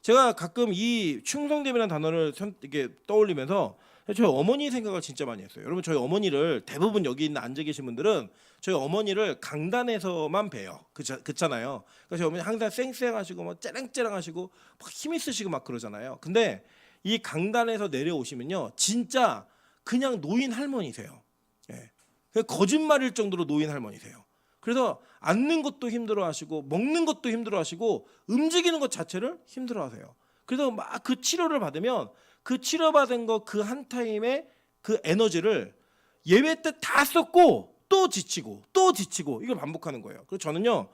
제가 가끔 이 충성됨이라는 단어를 이렇게 떠올리면서 저희 어머니 생각을 진짜 많이 했어요. 여러분 저희 어머니를 대부분 여기 있는 앉아 계신 분들은 저희 어머니를 강단에서만 봬요. 그렇잖아요. 그러니까 저희 어머니 항상 쌩쌩하시고 막 째랑째랑하시고 막 힘 있으시고 막 그러잖아요. 근데 이 강단에서 내려오시면요, 진짜 그냥 노인 할머니세요. 예. 거짓말일 정도로 노인 할머니세요. 그래서 앉는 것도 힘들어하시고 먹는 것도 힘들어하시고 움직이는 것 자체를 힘들어하세요. 그래서 막 그 치료를 받으면 그 치료받은 거 그 한 타임에 그 에너지를 예배 때 다 썼고 또 지치고 또 지치고 이걸 반복하는 거예요. 그래서 저는요,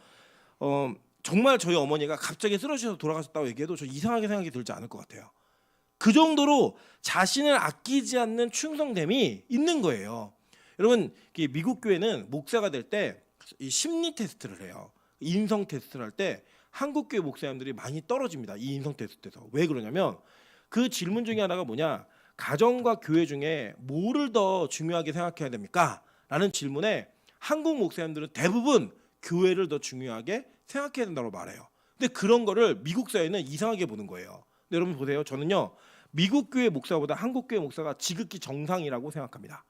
정말 저희 어머니가 갑자기 쓰러지셔서 돌아가셨다고 얘기해도 저 이상하게 생각이 들지 않을 것 같아요. 그 정도로 자신을 아끼지 않는 충성됨이 있는 거예요. 여러분 미국 교회는 목사가 될 때 이 심리 테스트를 해요. 인성 테스트를 할 때 한국 교회 목사님들이 많이 떨어집니다. 이 인성 테스트에서. 왜 그러냐면 그 질문 중에 하나가 뭐냐, 가정과 교회 중에 뭐를 더 중요하게 생각해야 됩니까? 라는 질문에 한국 목사님들은 대부분 교회를 더 중요하게 생각해야 된다고 말해요. 근데 그런 거를 미국 사회는 이상하게 보는 거예요. 근데 여러분 보세요. 저는요, 미국 교회 목사보다 한국 교회 목사가 지극히 정상이라고 생각합니다.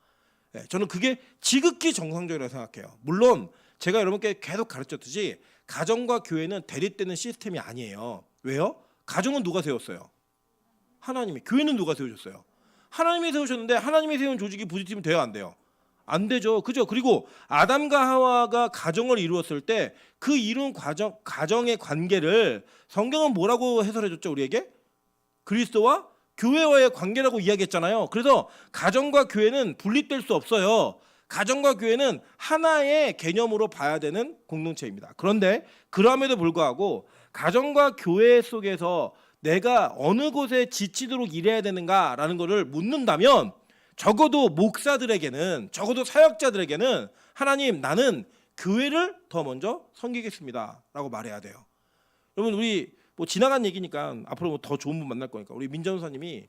네, 저는 그게 지극히 정상적이라고 생각해요. 물론 제가 여러분께 계속 가르쳤듯이 가정과 교회는 대립되는 시스템이 아니에요. 왜요? 가정은 누가 세웠어요? 하나님이. 교회는 누가 세우셨어요? 하나님이 세우셨는데 하나님이 세운 조직이 부딪히면 돼요, 안 돼요? 안 되죠. 그죠? 그리고 아담과 하와가 가정을 이루었을 때 그 이룬 가정의 관계를 성경은 뭐라고 해설해 줬죠, 우리에게? 그리스도와 교회와의 관계라고 이야기했잖아요. 그래서 가정과 교회는 분립될 수 없어요. 가정과 교회는 하나의 개념으로 봐야 되는 공동체입니다. 그런데 그럼에도 불구하고 가정과 교회 속에서 내가 어느 곳에 지치도록 일해야 되는가라는 것을 묻는다면 적어도 목사들에게는, 적어도 사역자들에게는 하나님, 나는 교회를 더 먼저 섬기겠습니다 라고 말해야 돼요. 여러분 우리 뭐 지나간 얘기니까 앞으로 뭐 더 좋은 분 만날 거니까 우리 민전사님이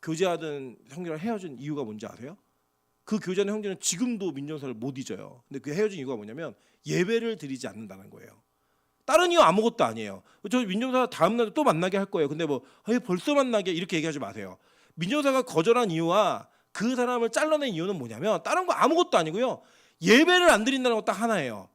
교제하던 형제랑 헤어진 이유가 뭔지 아세요? 그 교제하는 형제는 지금도 민전사를 못 잊어요. 근데 그 헤어진 이유가 뭐냐면 예배를 드리지 않는다는 거예요. 다른 이유 아무것도 아니에요. 저 민정사 다음 날 또 만나게 할 거예요. 근데 뭐 벌써 만나게 이렇게 얘기하지 마세요. 민정사가 거절한 이유와 그 사람을 잘라낸 이유는 뭐냐면 다른 거 아무것도 아니고요. 예배를 안 드린다는 거 딱 하나예요.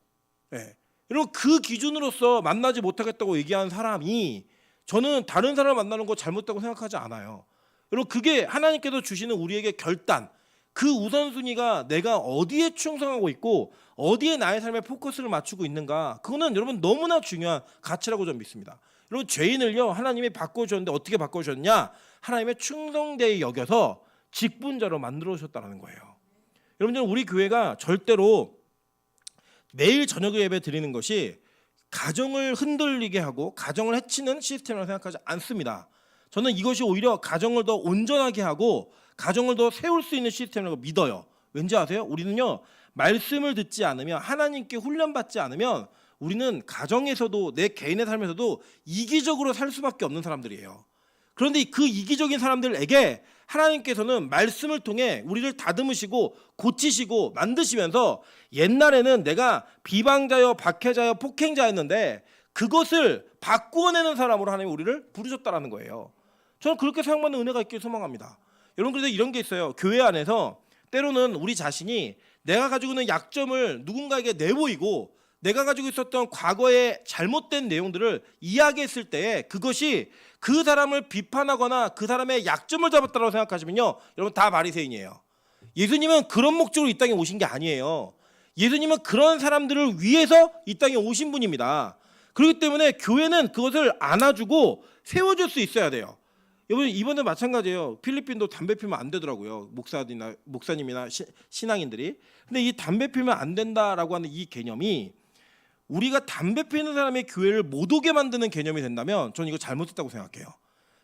예. 여러분 그 기준으로서 만나지 못하겠다고 얘기한 사람이 저는 다른 사람을 만나는 거 잘못다고 생각하지 않아요. 여러분 그게 하나님께서 주시는 우리에게 결단, 그 우선순위가 내가 어디에 충성하고 있고 어디에 나의 삶에 포커스를 맞추고 있는가, 그거는 여러분 너무나 중요한 가치라고 저는 믿습니다. 여러분 죄인을요 하나님이 바꿔주셨는데 어떻게 바꿔주셨냐, 하나님의 충성되게 여겨서 직분자로 만들어 주셨다는 거예요. 여러분들 우리 교회가 절대로 매일 저녁 예배 드리는 것이 가정을 흔들리게 하고 가정을 해치는 시스템이라고 생각하지 않습니다. 저는 이것이 오히려 가정을 더 온전하게 하고 가정을 더 세울 수 있는 시스템이라고 믿어요. 왠지 아세요? 우리는요 말씀을 듣지 않으면, 하나님께 훈련받지 않으면 우리는 가정에서도 내 개인의 삶에서도 이기적으로 살 수밖에 없는 사람들이에요. 그런데 그 이기적인 사람들에게 하나님께서는 말씀을 통해 우리를 다듬으시고 고치시고 만드시면서 옛날에는 내가 비방자여 박해자여 폭행자였는데 그것을 바꾸어내는 사람으로 하나님이 우리를 부르셨다라는 거예요. 저는 그렇게 사용받는 은혜가 있길 소망합니다. 여러분 그래서 이런 게 있어요. 교회 안에서 때로는 우리 자신이 내가 가지고 있는 약점을 누군가에게 내보이고 내가 가지고 있었던 과거의 잘못된 내용들을 이야기했을 때 그것이 그 사람을 비판하거나 그 사람의 약점을 잡았다고 생각하시면요, 여러분 다 바리새인이에요. 예수님은 그런 목적으로 이 땅에 오신 게 아니에요. 예수님은 그런 사람들을 위해서 이 땅에 오신 분입니다. 그렇기 때문에 교회는 그것을 안아주고 세워줄 수 있어야 돼요. 여러분 이번에 마찬가지예요. 필리핀도 담배 피우면 안 되더라고요. 목사님이나 신앙인들이. 근데 이 담배 피우면 안 된다라고 하는 이 개념이 우리가 담배 피우는 사람의 교회를 못 오게 만드는 개념이 된다면 저는 이거 잘못했다고 생각해요.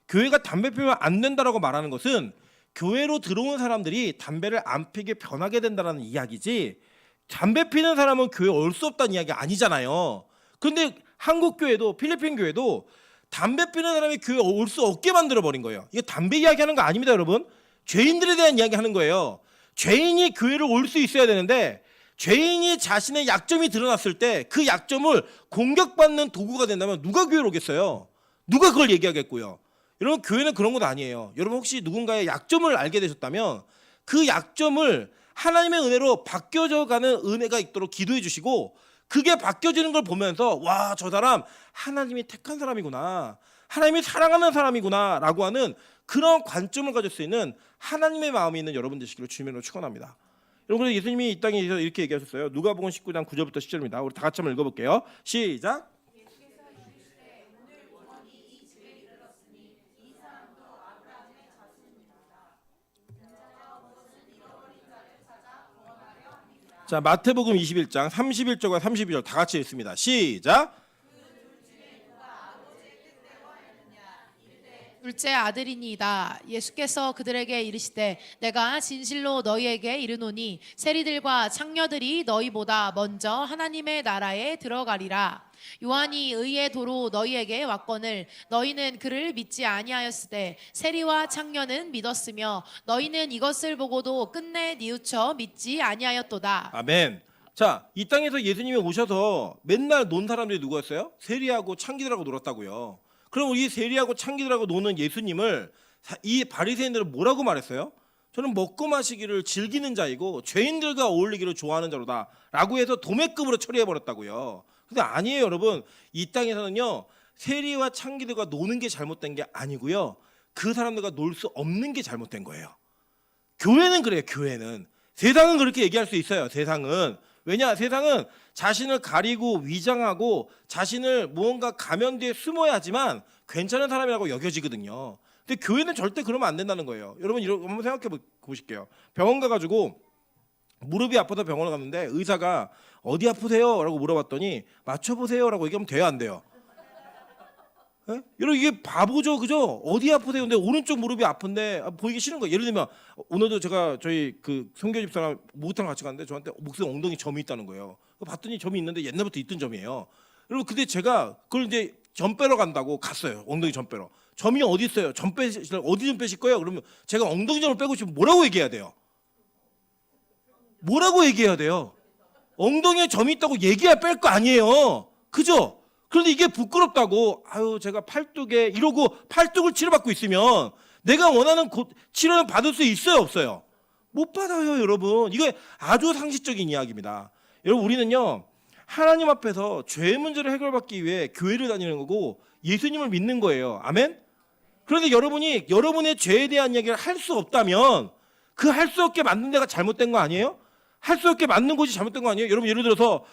교회가 담배 피우면 안 된다라고 말하는 것은 교회로 들어온 사람들이 담배를 안 피게 변하게 된다라는 이야기지, 담배 피는 사람은 교회에 올 수 없다는 이야기가 아니잖아요. 그런데 한국 교회도 필리핀 교회도 담배 피는 사람이 교회에 올 수 없게 만들어버린 거예요. 이게 담배 이야기하는 거 아닙니다, 여러분. 죄인들에 대한 이야기하는 거예요. 죄인이 교회를 올 수 있어야 되는데 죄인이 자신의 약점이 드러났을 때 그 약점을 공격받는 도구가 된다면 누가 교회를 오겠어요? 누가 그걸 얘기하겠고요. 여러분 교회는 그런 것 아니에요. 여러분 혹시 누군가의 약점을 알게 되셨다면 그 약점을 하나님의 은혜로 바뀌어져 가는 은혜가 있도록 기도해 주시고 그게 바뀌어지는 걸 보면서 와, 저 사람 하나님이 택한 사람이구나. 하나님이 사랑하는 사람이구나 라고 하는 그런 관점을 가질 수 있는 하나님의 마음이 있는 여러분 되시기를 주님으로 축원합니다. 여러분 그래서 예수님이 이 땅에 이렇게 얘기하셨어요. 누가복음 19장 9절부터 10절입니다. 우리 다 같이 한번 읽어볼게요. 시작. 자, 마태복음 21장 31절과 32절 다 같이 읽습니다. 시작. 둘째 아들이니이다. 예수께서 그들에게 이르시되 내가 진실로 너희에게 이르노니 세리들과 창녀들이 너희보다 먼저 하나님의 나라에 들어가리라. 요한이 의의 도로 너희에게 왔거늘 너희는 그를 믿지 아니하였으되 세리와 창녀는 믿었으며 너희는 이것을 보고도 끝내 뉘우쳐 믿지 아니하였도다. 아멘. 자, 이 땅에서 예수님이 오셔서 맨날 논 사람들이 누구였어요? 세리하고 창기들하고 놀았다고요. 그럼 이 세리하고 창기들하고 노는 예수님을 이 바리새인들은 뭐라고 말했어요? 저는 먹고 마시기를 즐기는 자이고 죄인들과 어울리기를 좋아하는 자로다 라고 해서 도매급으로 처리해버렸다고요. 근데 아니에요, 여러분. 이 땅에서는요, 세리와 창기들과 노는 게 잘못된 게 아니고요, 그 사람들과 놀 수 없는 게 잘못된 거예요. 교회는 그래요. 교회는. 세상은 그렇게 얘기할 수 있어요. 세상은. 왜냐? 세상은 자신을 가리고 위장하고 자신을 무언가 가면 뒤에 숨어야지만 괜찮은 사람이라고 여겨지거든요. 근데 교회는 절대 그러면 안 된다는 거예요. 여러분 이런 한번 생각해 보실게요. 병원 가가지고 무릎이 아파서 병원을 갔는데 의사가 어디 아프세요? 라고 물어봤더니 맞춰보세요 라고 얘기하면 돼요, 안 돼요? 예? 여러분 이게 바보죠, 그죠? 어디 아프세요? 근데 오른쪽 무릎이 아픈데 보이기 싫은 거예요. 예를 들면 오늘도 제가 저희 그 성교 집사랑 목욕탕 같이 갔는데 저한테 목소리 엉덩이 점이 있다는 거예요. 봤더니 점이 있는데 옛날부터 있던 점이에요. 여러분 근데 제가 그걸 이제 점 빼러 간다고 갔어요. 엉덩이 점 빼러. 점이 어디 있어요? 점 빼실 어디 좀 빼실 거예요? 그러면 제가 엉덩이 점을 빼고 싶으면 뭐라고 얘기해야 돼요? 뭐라고 얘기해야 돼요? 엉덩이에 점이 있다고 얘기해야 뺄 거 아니에요. 그죠? 그런데 이게 부끄럽다고 아유 제가 팔뚝에 이러고 팔뚝을 치료받고 있으면 내가 원하는 치료는 받을 수 있어요, 없어요? 못 받아요, 여러분. 이거 아주 상식적인 이야기입니다. 여러분 우리는요 하나님 앞에서 죄의 문제를 해결받기 위해 교회를 다니는 거고 예수님을 믿는 거예요. 아멘? 그런데 여러분이 여러분의 죄에 대한 이야기를 할 수 없다면 그 할 수 없게 만든 데가 잘못된 거 아니에요? 할 수 없게 맞는 곳이 잘못된 거 아니에요? 여러분 예를 들어서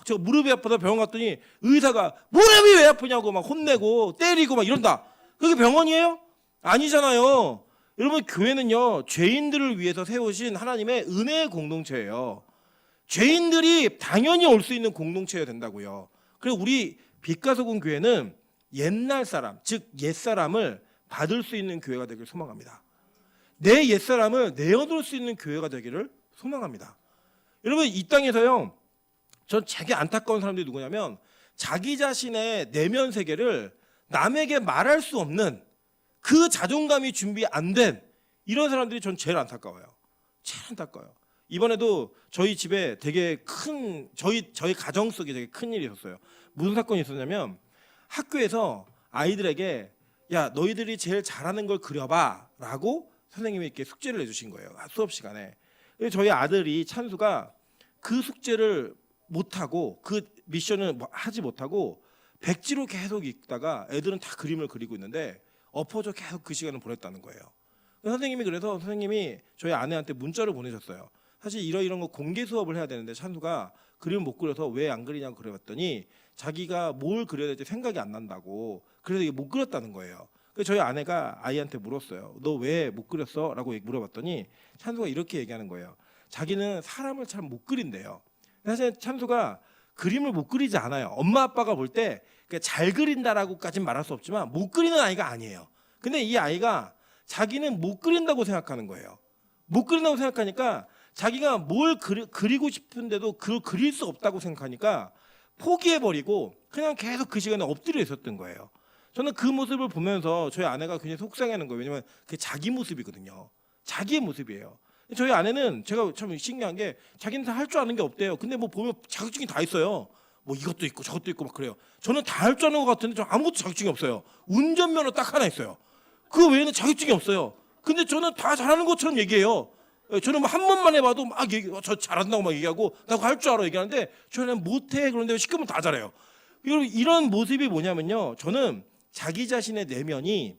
저 무릎이 아파서 병원 갔더니 의사가 무릎이 왜 아프냐고 막 혼내고 때리고 막 이런다. 그게 병원이에요? 아니잖아요. 여러분 교회는요 죄인들을 위해서 세우신 하나님의 은혜의 공동체예요. 죄인들이 당연히 올 수 있는 공동체여야 된다고요. 그리고 우리 빛가소금 교회는 옛날 사람, 즉 옛사람을 받을 수 있는 교회가 되길 소망합니다. 내 옛사람을 내어놓을 수 있는 교회가 되기를 소망합니다. 여러분 이 땅에서요 전 되게 안타까운 사람들이 누구냐면 자기 자신의 내면 세계를 남에게 말할 수 없는 그 자존감이 준비 안 된 이런 사람들이 전 제일 안타까워요. 제일 안타까워요. 이번에도 저희 집에 되게 큰 저희 가정 속에 되게 큰 일이 있었어요. 무슨 사건이 있었냐면 학교에서 아이들에게 야 너희들이 제일 잘하는 걸 그려봐 라고 선생님이 이렇게 숙제를 내주신 거예요. 수업 시간에. 저희 아들이 찬수가 그 숙제를 못하고 그 미션을 하지 못하고 백지로 계속 읽다가 애들은 다 그림을 그리고 있는데 엎어져 계속 그 시간을 보냈다는 거예요. 선생님이 그래서 선생님이 저희 아내한테 문자를 보내셨어요. 사실 이런 거 공개 수업을 해야 되는데 찬수가 그림을 못 그려서 왜 안 그리냐고 그래봤더니 자기가 뭘 그려야 될지 생각이 안 난다고 그래서 이게 못 그렸다는 거예요. 그래서 저희 아내가 아이한테 물었어요. 너 왜 못 그렸어? 라고 물어봤더니 찬수가 이렇게 얘기하는 거예요. 자기는 사람을 잘 못 그린대요. 사실 찬수가 그림을 못 그리지 않아요. 엄마 아빠가 볼 때 잘 그린다라고까지는 말할 수 없지만 못 그리는 아이가 아니에요. 근데 이 아이가 자기는 못 그린다고 생각하는 거예요. 못 그린다고 생각하니까 자기가 뭘 그리고 싶은데도 그걸 그릴 수 없다고 생각하니까 포기해버리고 그냥 계속 그 시간에 엎드려 있었던 거예요. 저는 그 모습을 보면서 저희 아내가 굉장히 속상해하는 거예요. 왜냐면 그게 자기 모습이거든요. 자기의 모습이에요. 저희 아내는 제가 참 신기한 게 자기는 다 할 줄 아는 게 없대요. 근데 뭐 보면 자격증이 다 있어요. 뭐 이것도 있고 저것도 있고 막 그래요. 저는 다 할 줄 아는 것 같은데 저 아무것도 자격증이 없어요. 운전면허 딱 하나 있어요. 그 외에는 자격증이 없어요. 근데 저는 다 잘하는 것처럼 얘기해요. 저는 뭐 한 번만 해봐도 막 저 잘한다고 막 얘기하고 나 그거 할 줄 알아 얘기하는데 저는 못해. 그런데 시키면 다 잘해요. 이런 모습이 뭐냐면요, 저는 자기 자신의 내면이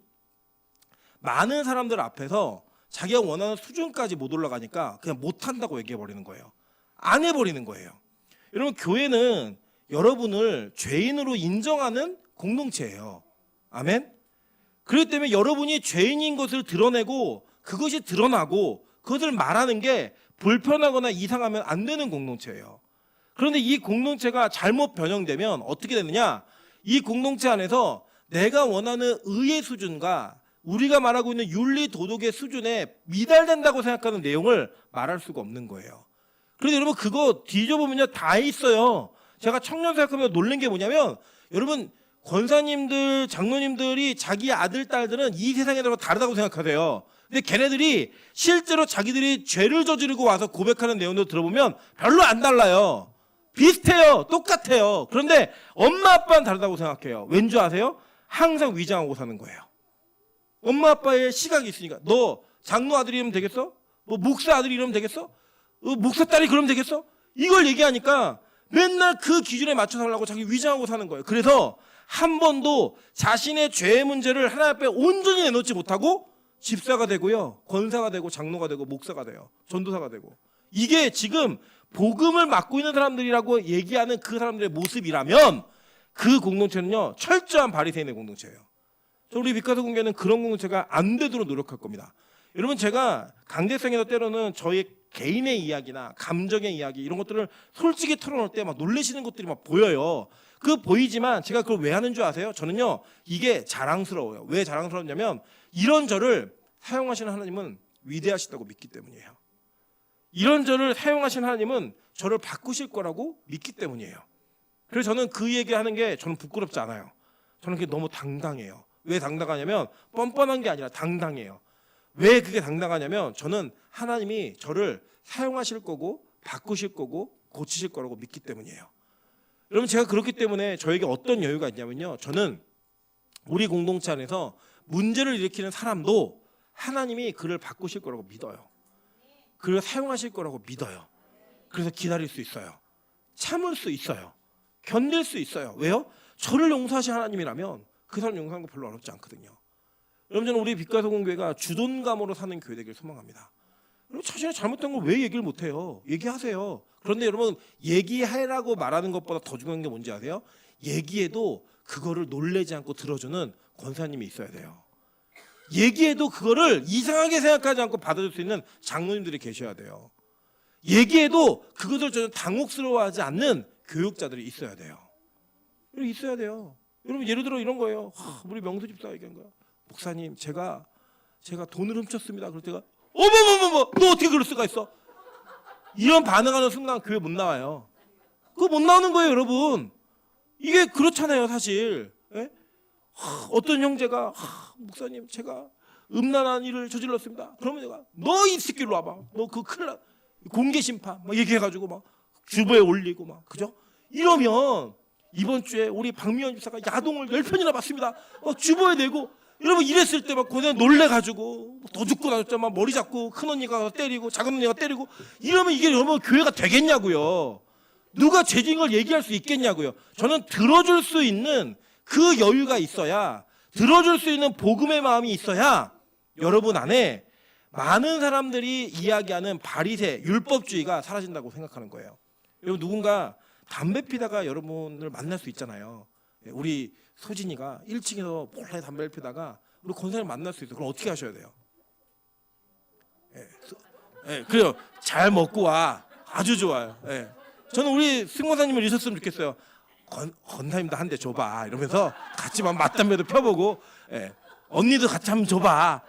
많은 사람들 앞에서 자기가 원하는 수준까지 못 올라가니까 그냥 못한다고 얘기해버리는 거예요. 안 해버리는 거예요. 여러분, 교회는 여러분을 죄인으로 인정하는 공동체예요. 아멘? 그렇기 때문에 여러분이 죄인인 것을 드러내고 그것이 드러나고 그것을 말하는 게 불편하거나 이상하면 안 되는 공동체예요. 그런데 이 공동체가 잘못 변형되면 어떻게 되느냐? 이 공동체 안에서 내가 원하는 의의 수준과 우리가 말하고 있는 윤리 도덕의 수준에 미달된다고 생각하는 내용을 말할 수가 없는 거예요. 그런데 여러분, 그거 뒤져보면요 다 있어요. 제가 청년 생각하면서 놀란 게 뭐냐면, 여러분, 권사님들, 장로님들이 자기 아들, 딸들은 이 세상에서 다르다고 생각하세요. 근데 걔네들이 실제로 자기들이 죄를 저지르고 와서 고백하는 내용도 들어보면 별로 안 달라요. 비슷해요. 똑같아요. 그런데 엄마 아빠는 다르다고 생각해요. 왠 줄 아세요? 항상 위장하고 사는 거예요. 엄마 아빠의 시각이 있으니까. 너 장로 아들이 이러면 되겠어? 뭐 목사 아들이 이러면 되겠어? 목사 딸이 그러면 되겠어? 이걸 얘기하니까 맨날 그 기준에 맞춰 살라고 자기 위장하고 사는 거예요. 그래서 한 번도 자신의 죄의 문제를 하나님 앞에 온전히 내놓지 못하고 집사가 되고요, 권사가 되고, 장로가 되고, 목사가 돼요, 전도사가 되고. 이게 지금 복음을 맡고 있는 사람들이라고 얘기하는 그 사람들의 모습이라면 그 공동체는요 철저한 바리새인의 공동체예요. 우리 빛가서 공교회는 그런 공동체가 안 되도록 노력할 겁니다. 여러분, 제가 강대성에서 때로는 저희 개인의 이야기나 감정의 이야기 이런 것들을 솔직히 털어놓을 때 막 놀라시는 것들이 막 보여요. 그 보이지만 제가 그걸 왜 하는 줄 아세요? 저는요 이게 자랑스러워요. 왜 자랑스럽냐면 이런 저를 사용하시는 하나님은 위대하시다고 믿기 때문이에요. 이런 저를 사용하시는 하나님은 저를 바꾸실 거라고 믿기 때문이에요. 그래서 저는 그 얘기하는 게 저는 부끄럽지 않아요. 저는 그게 너무 당당해요. 왜 당당하냐면 뻔뻔한 게 아니라 당당해요. 왜 그게 당당하냐면 저는 하나님이 저를 사용하실 거고 바꾸실 거고 고치실 거라고 믿기 때문이에요. 여러분, 제가 그렇기 때문에 저에게 어떤 여유가 있냐면요, 저는 우리 공동체 안에서 문제를 일으키는 사람도 하나님이 그를 바꾸실 거라고 믿어요. 그를 사용하실 거라고 믿어요. 그래서 기다릴 수 있어요. 참을 수 있어요. 견딜 수 있어요. 왜요? 저를 용서하신 하나님이라면 그 사람 용서하는 거 별로 어렵지 않거든요. 여러분, 저는 우리 빛가서 공교회가 주돈감으로 사는 교회 되기를 소망합니다. 여러분, 자신의 잘못된 걸 왜 얘기를 못해요? 얘기하세요. 그런데 여러분, 얘기하라고 말하는 것보다 더 중요한 게 뭔지 아세요? 얘기해도 그거를 놀래지 않고 들어주는 권사님이 있어야 돼요. 얘기해도 그거를 이상하게 생각하지 않고 받아줄 수 있는 장로님들이 계셔야 돼요. 얘기해도 그것을 전혀 당혹스러워하지 않는 교육자들이 있어야 돼요. 있어야 돼요. 여러분, 예를 들어 이런 거예요. 우리 명수 집사가 얘기한 거야. 목사님, 제가 돈을 훔쳤습니다. 그럴 때가 어머머머머, 너 어떻게 그럴 수가 있어? 이런 반응하는 순간 교회 못 나와요. 그거 못 나오는 거예요, 여러분. 이게 그렇잖아요, 사실. 예? 어떤 형제가 목사님, 제가 음란한 일을 저질렀습니다. 그러면 내가 너 이 새끼로 와봐. 너 그거 큰일 나. 공개 심판 막 얘기해가지고 막 주보에 올리고 막, 그죠? 이러면 이번 주에 우리 박미연 집사가 야동을 10편이나 봤습니다. 주보에 내고. 여러분, 이랬을 때 막 고생 놀래가지고 더 죽고 나섰잖아. 머리 잡고 큰 언니가 때리고 작은 언니가 때리고 이러면 이게 여러분 교회가 되겠냐고요. 누가 죄진 걸 얘기할 수 있겠냐고요. 저는 들어줄 수 있는 그 여유가 있어야, 들어줄 수 있는 복음의 마음이 있어야 여러분 안에 많은 사람들이 이야기하는 바리새 율법주의가 사라진다고 생각하는 거예요. 여러분, 누군가 담배 피다가 여러분을 만날 수 있잖아요. 우리 소진이가 1층에서 몰래 담배를 피다가 우리 권사님 만날 수 있어요. 그럼 어떻게 하셔야 돼요? 그래요. 잘 먹고 와. 아주 좋아요. 저는 우리 승권사님을 있었으면 좋겠어요. 권사님도 한 대 줘봐. 이러면서 같이 막 맞담배도 펴보고, 언니도 같이 한번 줘봐.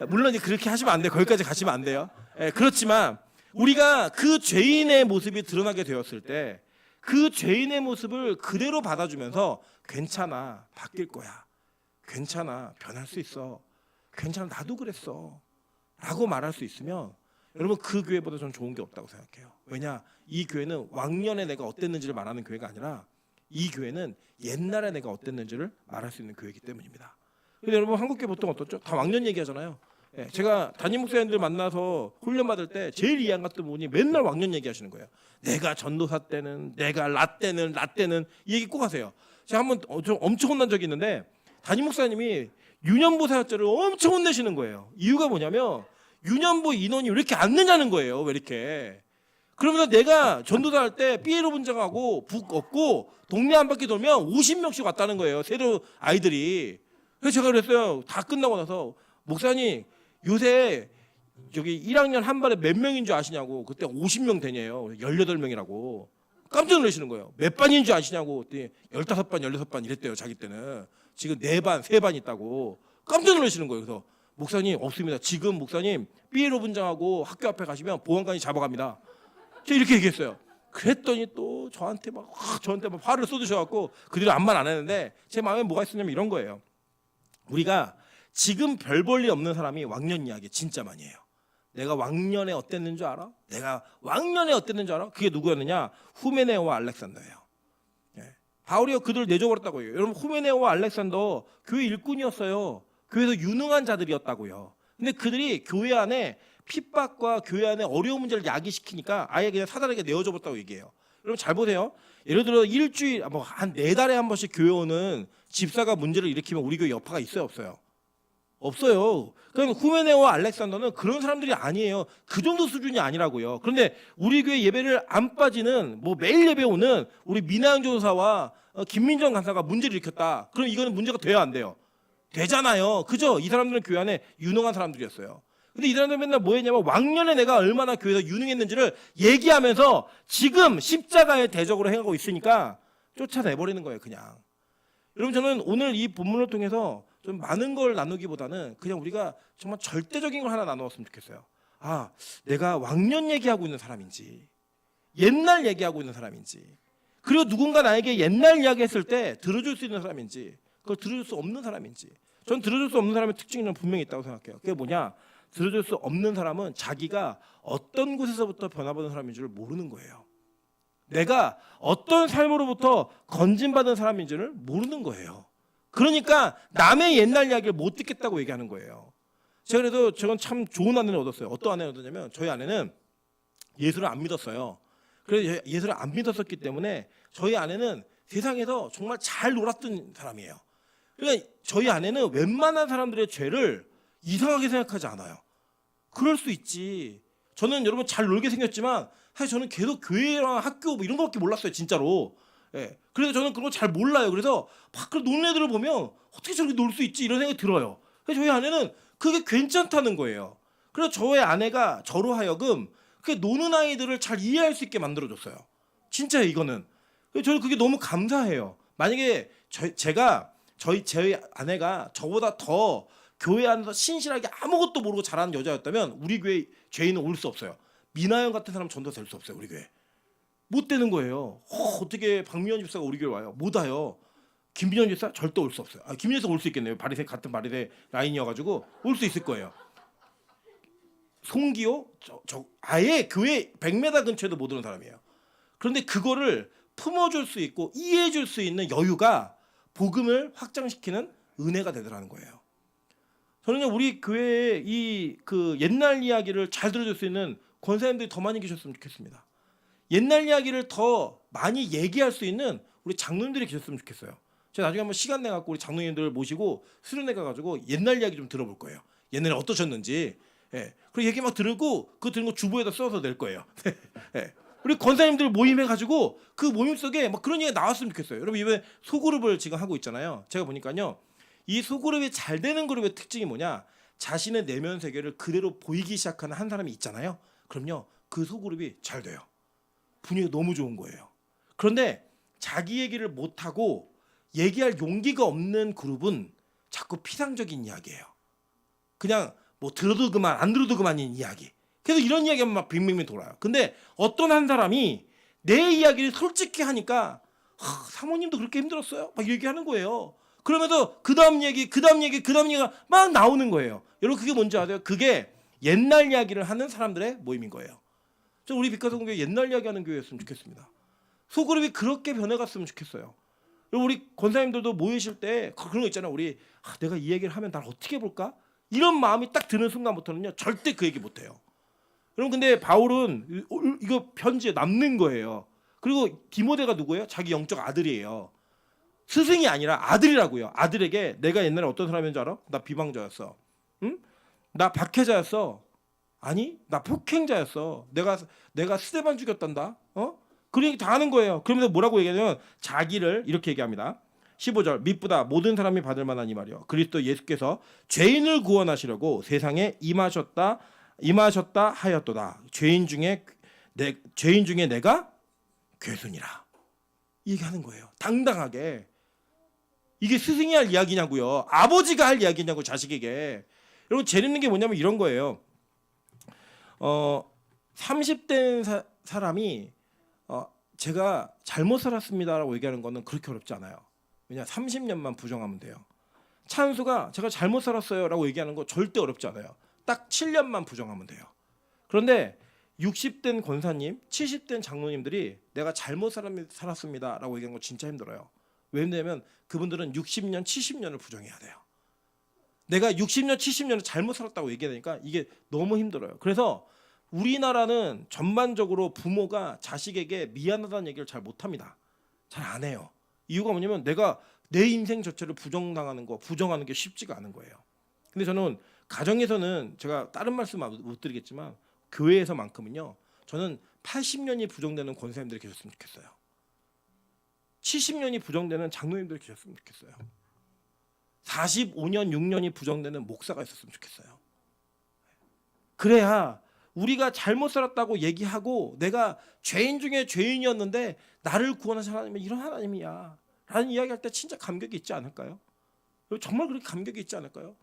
물론 그렇게 하시면 안 돼요. 거기까지 가시면 안 돼요. 그렇지만 우리가 그 죄인의 모습이 드러나게 되었을 때 그 죄인의 모습을 그대로 받아주면서 괜찮아, 바뀔 거야. 괜찮아, 변할 수 있어. 괜찮아, 나도 그랬어. 라고 말할 수 있으면 여러분, 그 교회보다 저는 좋은 게 없다고 생각해요. 왜냐? 이 교회는 왕년에 내가 어땠는지를 말하는 교회가 아니라 이 교회는 옛날에 내가 어땠는지를 말할 수 있는 교회이기 때문입니다. 근데 여러분 한국교회 보통 어떻죠? 다 왕년 얘기하잖아요. 예, 제가 담임 목사님들 만나서 훈련 받을 때 제일 이해 안 갔던 분이 맨날 왕년 얘기하시는 거예요. 내가 전도사 때는, 내가 나 때는 이 얘기 꼭 하세요. 제가 한번 엄청 혼난 적이 있는데 담임 목사님이 유년부 사역자를 엄청 혼내시는 거예요. 이유가 뭐냐면 유년부 인원이 왜 이렇게 안 느냐는 거예요. 왜 이렇게. 그러면서 내가 전도사 할 때 삐에로 분장하고 북 얻고 동네 한 바퀴 돌면 50명씩 왔다는 거예요. 새로 아이들이. 그래서 제가 그랬어요. 다 끝나고 나서 목사님 요새 저기 1학년 한 반에 몇 명인 줄 아시냐고. 그때 50명 되냐요. 18명이라고. 깜짝 놀라시는 거예요. 몇 반인 줄 아시냐고. 그때 15반, 16반 이랬대요. 자기 때는. 지금 4반, 3반 있다고. 깜짝 놀라시는 거예요. 그래서 목사님 없습니다. 지금 목사님 삐에로 분장하고 학교 앞에 가시면 보안관이 잡아갑니다. 제가 이렇게 얘기했어요. 그랬더니 또 저한테 막 화를 쏟으셔갖고 그 뒤로 아무 말 안 했는데 제 마음에 뭐가 있었냐면 이런 거예요. 우리가 지금 별 볼 일 없는 사람이 왕년 이야기 진짜 많이 해요. 내가 왕년에 어땠는 줄 알아? 내가 왕년에 어땠는 줄 알아? 그게 누구였느냐? 후메네오와 알렉산더예요. 예. 바울이요 그들을 내줘버렸다고요. 여러분 후메네오와 알렉산더 교회 일꾼이었어요. 교회에서 유능한 자들이었다고요. 근데 그들이 교회 안에 핍박과 교회 안에 어려운 문제를 야기시키니까 아예 그냥 사단에게 내어줘버렸다고 얘기해요. 여러분 잘 보세요. 예를 들어 일주일 한 4달에 한 번씩 교회 오는 집사가 문제를 일으키면 우리 교회 여파가 있어요 없어요? 없어요. 그러니까 후메네오와 알렉산더는 그런 사람들이 아니에요. 그 정도 수준이 아니라고요. 그런데 우리 교회 예배를 안 빠지는 매일 예배 오는 우리 미나영 전도사와 김민정 간사가 문제를 일으켰다. 그럼 이거는 문제가 돼야 안 돼요? 되잖아요. 그죠? 이 사람들은 교회 안에 유능한 사람들이었어요. 근데 이 사람들 맨날 뭐 했냐면 왕년에 내가 얼마나 교회에서 유능했는지를 얘기하면서 지금 십자가의 대적으로 행하고 있으니까 쫓아내버리는 거예요. 그냥. 여러분 저는 오늘 이 본문을 통해서 좀 많은 걸 나누기보다는 그냥 우리가 정말 절대적인 걸 하나 나누었으면 좋겠어요. 아, 내가 왕년 얘기하고 있는 사람인지 옛날 얘기하고 있는 사람인지 그리고 누군가 나에게 옛날 이야기했을 때 들어줄 수 있는 사람인지 그걸 들어줄 수 없는 사람인지 전 들어줄 수 없는 사람의 특징이 분명히 있다고 생각해요. 그게 뭐냐? 들어줄 수 없는 사람은 자기가 어떤 곳에서부터 변화받은 사람인 줄 모르는 거예요. 내가 어떤 삶으로부터 건진받은 사람인지를 모르는 거예요. 그러니까 남의 옛날 이야기를 못 듣겠다고 얘기하는 거예요. 제가 그래도 저건 참 좋은 아내를 얻었어요. 어떤 아내를 얻었냐면 저희 아내는 예수를 안 믿었어요. 그래서 예수를 안 믿었었기 때문에 저희 아내는 세상에서 정말 잘 놀았던 사람이에요. 그러니까 저희 아내는 웬만한 사람들의 죄를 이상하게 생각하지 않아요. 그럴 수 있지. 저는 여러분 잘 놀게 생겼지만 사실 저는 계속 교회랑 학교 이런 거밖에 몰랐어요. 진짜로. 예. 그래서 저는 그런 거 잘 몰라요. 그래서 막 그 노는 애들을 보면 어떻게 저렇게 놀 수 있지 이런 생각이 들어요. 그래서 저희 아내는 그게 괜찮다는 거예요. 그래서 저의 아내가 저로 하여금 그 노는 아이들을 잘 이해할 수 있게 만들어줬어요. 진짜요 이거는. 그래서 저는 그게 너무 감사해요. 만약에 저희 아내가 저보다 더 교회 안에서 신실하게 아무것도 모르고 잘하는 여자였다면 우리 교회 죄인은 올 수 없어요. 미나영 같은 사람 전도사 될 수 없어요. 우리 교회. 못 되는 거예요. 어떻게 박미연 집사가 우리 교회 와요? 못 와요. 김민현 집사 절대 올 수 없어요. 김민현 집사 올 수 있겠네요. 같은 바리새 라인이어가지고 올 수 있을 거예요. 송기호 아예 교회 100m 근처에도 못 오는 사람이에요. 그런데 그거를 품어줄 수 있고 이해해줄 수 있는 여유가 복음을 확장시키는 은혜가 되더라는 거예요. 저는요 우리 교회에 그 옛날 이야기를 잘 들어줄 수 있는 권사님들이 더 많이 계셨으면 좋겠습니다. 옛날 이야기를 더 많이 얘기할 수 있는 우리 장로님들이 계셨으면 좋겠어요. 제가 나중에 한번 시간 내갖고 우리 장로님들 모시고 수련회 가가지고 옛날 이야기 좀 들어볼 거예요. 옛날에 어떠셨는지. 예. 그리고 얘기 막 들고 그 들은 거 주보에다 써서 낼 거예요. 예. 우리 권사님들 모임해가지고 그 모임 속에 막 그런 얘기가 나왔으면 좋겠어요. 여러분 이번에 소그룹을 지금 하고 있잖아요. 제가 보니까요. 이 소그룹이 잘 되는 그룹의 특징이 뭐냐? 자신의 내면 세계를 그대로 보이기 시작하는 한 사람이 있잖아요. 그럼요. 그 소그룹이 잘 돼요. 분위기가 너무 좋은 거예요. 그런데 자기 얘기를 못하고 얘기할 용기가 없는 그룹은 자꾸 피상적인 이야기예요. 그냥 들어도 그만 안 들어도 그만인 이야기. 그래서 이런 이야기하면 막 빙빙빙 돌아요. 근데 어떤 한 사람이 내 이야기를 솔직히 하니까 사모님도 그렇게 힘들었어요? 막 얘기하는 거예요. 그러면서 그 다음 얘기가 막 나오는 거예요. 여러분 그게 뭔지 아세요? 그게 옛날 이야기를 하는 사람들의 모임인 거예요. 저 우리 빛가성교회 옛날 이야기하는 교회였으면 좋겠습니다. 소그룹이 그렇게 변해갔으면 좋겠어요. 그리고 우리 권사님들도 모이실 때 그런 거 있잖아요. 우리 내가 이 얘기를 하면 날 어떻게 볼까? 이런 마음이 딱 드는 순간부터는요. 절대 그 얘기 못해요. 여러분 근데 바울은 이거 편지에 남는 거예요. 그리고 디모데가 누구예요? 자기 영적 아들이에요. 스승이 아니라 아들이라고요. 아들에게 내가 옛날에 어떤 사람인 줄 알아? 나 비방자였어. 응? 나 박해자였어. 아니 나 폭행자였어. 내가 스데반 죽였단다. 그런 얘기 다 하는 거예요. 그러면서 뭐라고 얘기하냐면 자기를 이렇게 얘기합니다. 15절 밑보다 모든 사람이 받을 만한 이 말이요. 그리스도 예수께서 죄인을 구원하시려고 세상에 임하셨다 하였도다. 죄인 중에 내가 괴순이라. 얘기하는 거예요. 당당하게. 이게 스승이 할 이야기냐고요. 아버지가 할 이야기냐고 자식에게. 여러분 재밌는 게 뭐냐면 이런 거예요. 30대인 사람이 제가 잘못 살았습니다라고 얘기하는 거는 그렇게 어렵지 않아요. 왜냐 30년만 부정하면 돼요. 찬수가 제가 잘못 살았어요라고 얘기하는 거 절대 어렵지 않아요. 딱 7년만 부정하면 돼요. 그런데 60된 권사님, 70된 장로님들이 내가 잘못 살았습니다라고 얘기하는 거 진짜 힘들어요. 왜냐하면 그분들은 60년, 70년을 부정해야 돼요. 내가 60년, 70년을 잘못 살았다고 얘기하니까 이게 너무 힘들어요. 그래서 우리나라는 전반적으로 부모가 자식에게 미안하다는 얘기를 잘 못합니다. 잘 안 해요. 이유가 뭐냐면 내가 내 인생 자체를 부정하는 게 쉽지가 않은 거예요. 근데 저는 가정에서는 제가 다른 말씀 못 드리겠지만 교회에서만큼은요. 저는 80년이 부정되는 권사님들이 계셨으면 좋겠어요. 70년이 부정되는 장로님들이 계셨으면 좋겠어요. 45년, 6년이 부정되는 목사가 있었으면 좋겠어요. 그래야 우리가 잘못 살았다고 얘기하고 내가 죄인 중에 죄인이었는데 나를 구원하신 하나님은 이런 하나님이야 라는 이야기할 때 진짜 감격이 있지 않을까요? 정말 그렇게 감격이 있지 않을까요?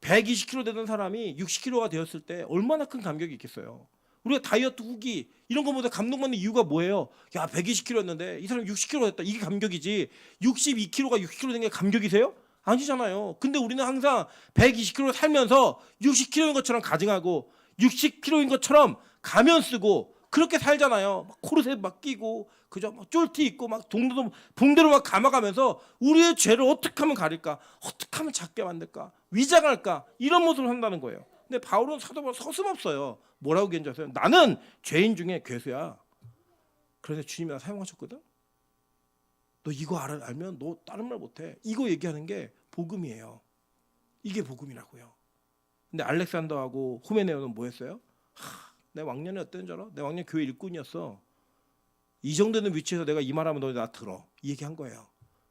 120kg 되던 사람이 60kg가 되었을 때 얼마나 큰 감격이 있겠어요. 우리가 다이어트 후기 이런 거보다 감동받는 이유가 뭐예요? 야 120kg였는데 이 사람 60kg 됐다. 이게 감격이지. 62kg가 60kg 된 게 감격이세요? 아니잖아요. 근데 우리는 항상 120kg 살면서 60kg인 것처럼 가증하고 60kg인 것처럼 가면 쓰고 그렇게 살잖아요. 막 코르셋 막 끼고 그죠? 막 쫄티 입고 막 붕대로 막 감아가면서 우리의 죄를 어떻게 하면 가릴까? 어떻게 하면 작게 만들까? 위장할까? 이런 모습을 한다는 거예요. 근데 바울은 사도 바울 서슴없어요. 뭐라고 견졌어요? 나는 죄인 중에 괴수야. 그런데 주님이 나 사용하셨거든. 너 이거 알면 너 다른 말 못해. 이거 얘기하는 게 복음이에요. 이게 복음이라고요. 근데 알렉산더하고 후메네오는 뭐 했어요? 내 왕년이 어땠는 줄 알아? 내 왕년 교회 일꾼이었어. 이 정도 되는 위치에서 내가 이 말하면 너 나 들어. 이 얘기한 거예요.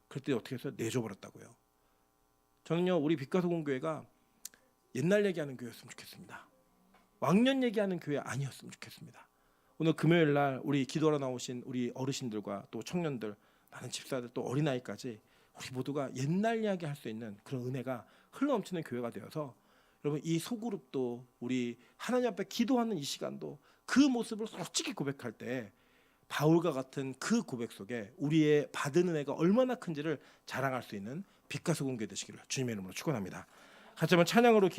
그랬더니 어떻게 했어요? 내줘버렸다고요. 저는요 우리 빛과소금교회가 옛날 얘기하는 교회였으면 좋겠습니다. 왕년 얘기하는 교회 아니었으면 좋겠습니다. 오늘 금요일 날 우리 기도하러 나오신 우리 어르신들과 또 청년들 많은 집사들 또 어린아이까지 우리 모두가 옛날 이야기 할 수 있는 그런 은혜가 흘러넘치는 교회가 되어서 여러분 이 소그룹도 우리 하나님 앞에 기도하는 이 시간도 그 모습을 솔직히 고백할 때 바울과 같은 그 고백 속에 우리의 받은 은혜가 얼마나 큰지를 자랑할 수 있는 빛과 소금교회 되시기를 주님의 이름으로 축원합니다. 같이 한번 찬양으로